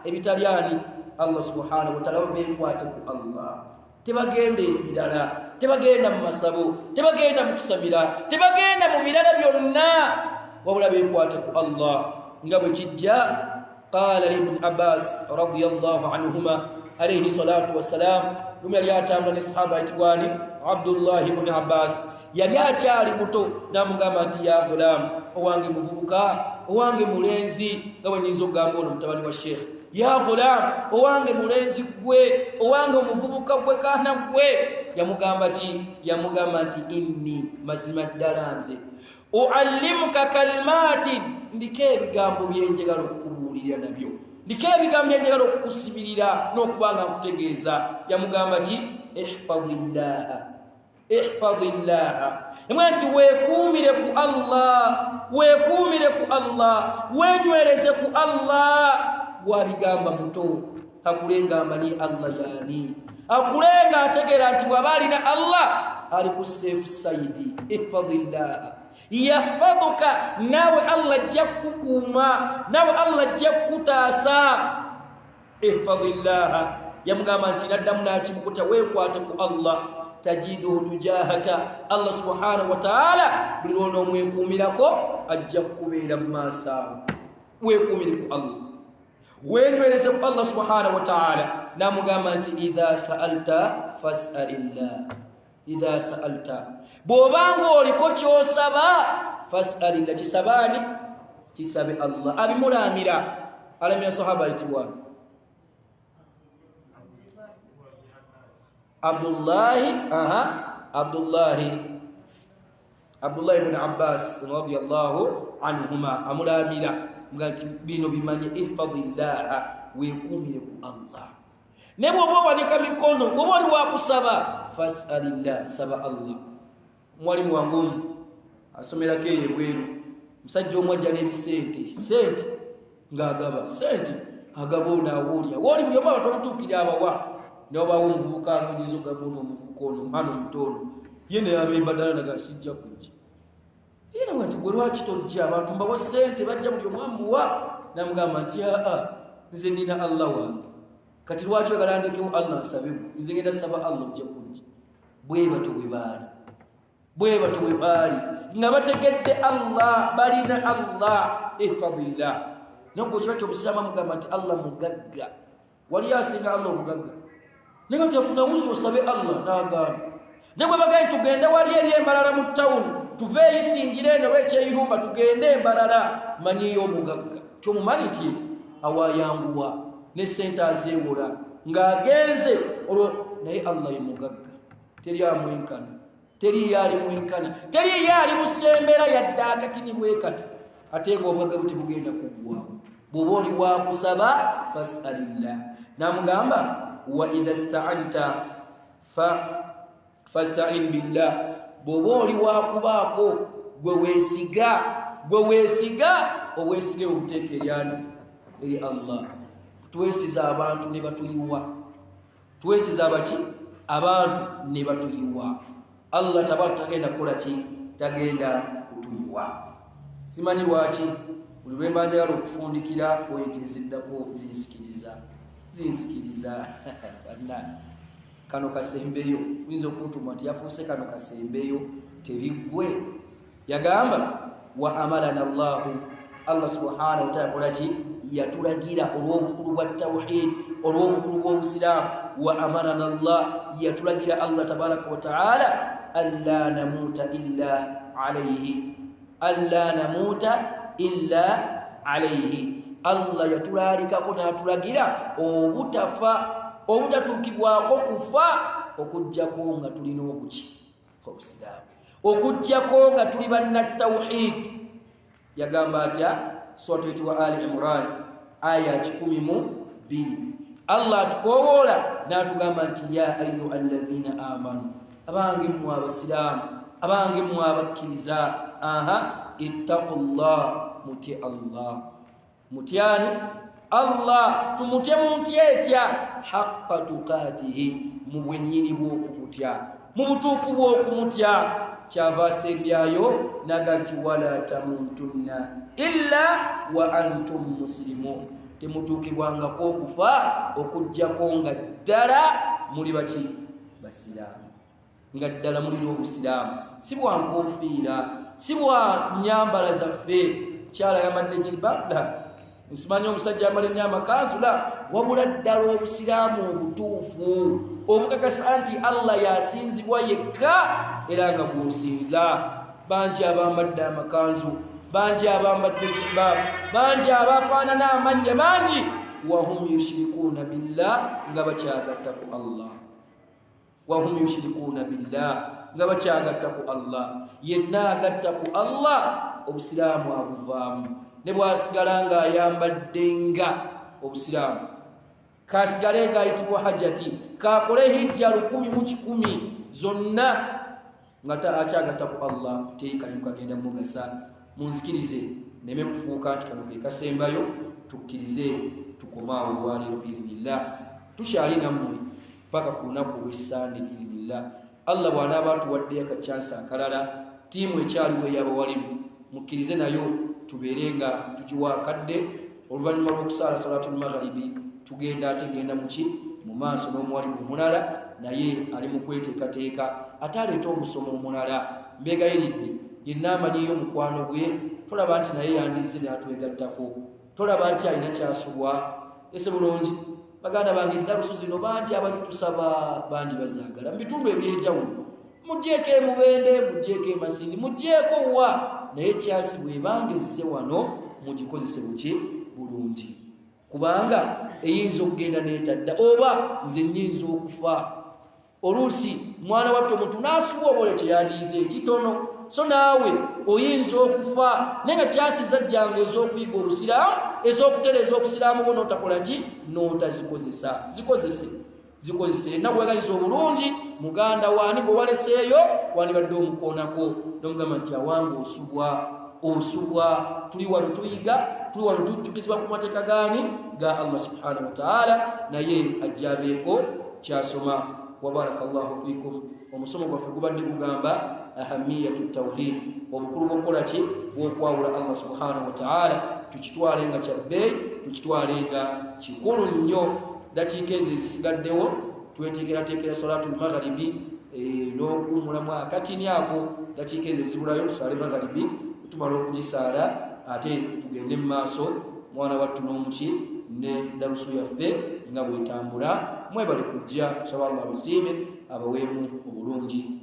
ebitalyani Allah subhanahu wa ta'ala beekwata ku Allah tebagenda ebirala tebagenda mu masabo tebagenda mu kusabira tebagenda mu birala byonna wabula beekwata ku Allah nga bwe kijja qala ibn Abbas radiyallahu anhuma alayhi salatu wassalam lumu yali atambula ne sahaba itwani Abdullah ibn Abbas yali akyali muto namugamba nti ya gulamu owange muvubuka owange mulenzi nga bwe nyinza okugamba ono mutabani wa sheikh ya gulamu owange mulenzi gwe owange omuvubuka gwe kaana gwe yamugamba nti inni mazima ddala nze uallimuka kalimatin ndiko ebigambo byenjagala okukubuulirira nabyo ndiko ebigambo byenjagala okukusibirira n'okubanga nkutegeeza yamugamba ki ihfadillaha emwe nti weekuumire ku Allah wenywereze ku Allah gwabigamba muto akulenga amanyi Allah yani akulenga ategeera nti bw'aba alina Allah ali ku safe side ihfadillaha yahfaduka nawe Allah ajja kukuuma nawe Allah ajja kutaasa ihfadillaha yamugamba nti naddamu nakimukuta weekwate ku Allah tajiduhu tujahaka Allah subhanahu wa ta'ala buli lwona omwekuumirako ajja kukubeera mu maaso awo weekuumire ku Allah wenywereze ku Allah subhanahu wa ta'ala namugamba nti idha sa'alta fas'alillah idha sa'alta bw'obanga oliko ky'osaba fas'alillah kisabani kisabe Allah abimulaamira alamira sahaba ayitibwa Abdullah ibn Abbas radiyallahu anhuma amulamira ngati bino bimanye ihfadillah wekumire ku Allah ne bwoba wanika mikono bwoba oli wakusaba fas'alillah saba Allah mwalimu wangu asomera keye bweru musajja omwajja n'ebisente sente ng'agaba sente agaba onaawulya woli byoba batomutuukira abawa n'obaawo omuvubuka anonyeza ogamuno omuvubuka ono omwana omutono ye neyabemba ddala naga sijja kujja era nti gwe lwaki tojja abantu mbawa ssente bajja buli omu amuwa namugamba nti nze nina Allah wange kati lwaki oyagala ndekewo Allah nsabemu nze ngenda saba Allah ojja kujja bwe bato bwe baali nga bategedde Allah balina Allah efadillah nabwo kiba kyobusiraamu amugamba nti Allah mugagga wali asinga Allah omugagga naye nti afuna wuzu osabe Allah n'agamba ne bwe bagaye tugende wali eri embalala mu tawuni tuve eyisingira eno wekyeyirumba tugende embalala manyiyo omugagga kyomumanyi nti awayanguwa ne sente azeewola ng'agenze olwo naye Allah ye mugagga teri amwenkana teri yalimwenkana teri yali musembera yadde akatini bwekati ate ng'obugagga buti bugenda kuggwawo bw'oba oli wakusaba fasalillah namugamba wa idha sta'anta fasta'in billah bw'oba oli wakubaako gwe weesiga obwesige obuteeka eryani eri Allah twesiza abantu ne batuyiwa twesiza abaki abantu ne batuyiwa Allah tabaraka tagenda kukola ki tagenda kutuyiwa simanyi lwaki buli lwe mba njagala okufundikira oyeteezeddako zinsikiriza banna kano kasembeyo oyinza okuntuma nti yafuuse kano kasembeyo tebiggwe yagamba wa amalana Allah subhanahu wa ta'ala kolaki yatulagira olw'obukulu bwa tawhid olw'obukulu bw'obusiraamu wa amalana Allah yatulagira Allah tabaraka wa ta'ala alla namuta illa alayhi Allah yatulalikako n'atulagira obutatuukibwako kufa okujjako nga tulina obusiraamu okujjako nga tuli banna tawhid yagamba atya suratu etibwa Ali Imran aya 12 Allah atukowoola n'atugamba nti ya ayuha alladhina amanu abange mmwe abasiraamu abange mmwe abakkiriza ittaqullah muti Allah mutyani Allah tumutye muntya etya haqqa tuqatihi mu bwennyini bw'okumutya mu butuufu bw'okumutya kyava asembyayo naga nti wala tamutunna illa wa antum muslimun temutuukibwangako okufa okujjako nga ddala muli baki basiraamu nga ddala mulina obusiraamu si bwa nkofiira si bwa nyambala zaffe kyala yamadde jilbabla nsimanyi omusajja amala emyamakanzu la wabula ddala obusiraamu obutuufu obukakasa nti Allah yasinzibwa yekka era nga bw'osinza bangi abambadde amakanzu bangi abambadde jilbaabu bangi abafaanana amannya bangi wahum yushirikuuna billah nga bakyagatta ku Allah wahum yushirikuuna billah nga bakyagatta ku Allah yenna agatta ku Allah obusiraamu abuvaamu ne bwasigala ng'ayambaddenga obusiraamu kasigale ng'ayitibwa hajjati kakole hijja 100 zonna nga akyagatta ku Allah teri kalimu kagenda mugasa munzikirize neme kufuuka nti kano ke kasembayo tukkirize tukomaawo olwaleero biidhinillah tukyali nammwe paka ku lunaku olw'Essande biidhinillah Allah bw'anaaba atuwadde akachansi akalala tiimu ekyaliwo ey'abawalimu mukkirize nayo tubeerenga tugiwaakadde oluvannyuma lw'okusaala salatul magharibi tugenda ategenda muki mu maaso n'omuwalimu omulala naye ali mu kweteekateeka ate aleeta omusomo omulala mbegayiridde yenna amanyiyo omukwano gwe tolaba nti naye yandize n'atwegattako tolaba nti alina kyasubwa ese bulungi baganda bange eddalusu zino bangi abazitusaba bangi bazaagala mu bitundu ebyenjawulo mugjeeko emubende mugjeeko emasindi mugjeeko wa naye kyasi bwebanga ezze wano mugikozese buki bulungi kubanga eyinza okugenda neetadda oba nze nnyinza okufa oluusi mwana wattu omuntu n'asubwa oba olwo kyeyandiize ekitono so naawe oyinza okufa naye nga kyasi zajjanga ez'okuyiga obusiraamu ez'okutereeza obusiraamu bo n'otakola ki n'otazikozesa zikozese ennakuwegaliza obulungi muganda waani gwe waleseeyo wandibadde omukoonako nomugamba nti awange osubwa tuli wano tuyiga tuli wano tujjukizibwa ku mateeka gaani ga Allah subhanahu wa ta'ala naye ajjabeeko kyasoma. Wabarakallahu fikum. Omusomo gwaffe gubadde gugamba ahamiyatu tawhid, obukulu bw'okukola ki bw'okwawula Allah subhanahu wa ta'ala, tukitwale nga kyabbeeyi, tukitwale nga kikulu nnyo. Dakiika ezo ezisigaddewo tweteekerateekera salaatul magharibi n'okuwummulamu akatini ako, dakiika ezo ezibulayo tusaale magharibi, tumala okugisaala ate tugende mu maaso mwana wattu n'omuki ne darusu yaffe nga bwetambula. Mwebale kujja tusaba Allah abasiime abaweemu obulungi.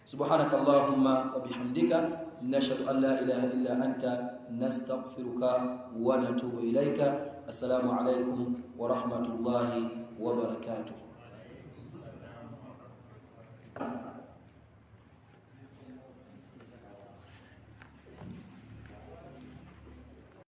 Subhanaka Allahumma wa bihamdika nashhadu an la ilaha illa anta nastaghfiruka wa natubu ilayka. Assalamu alaykum wa rahmatullahi wa barakatuh.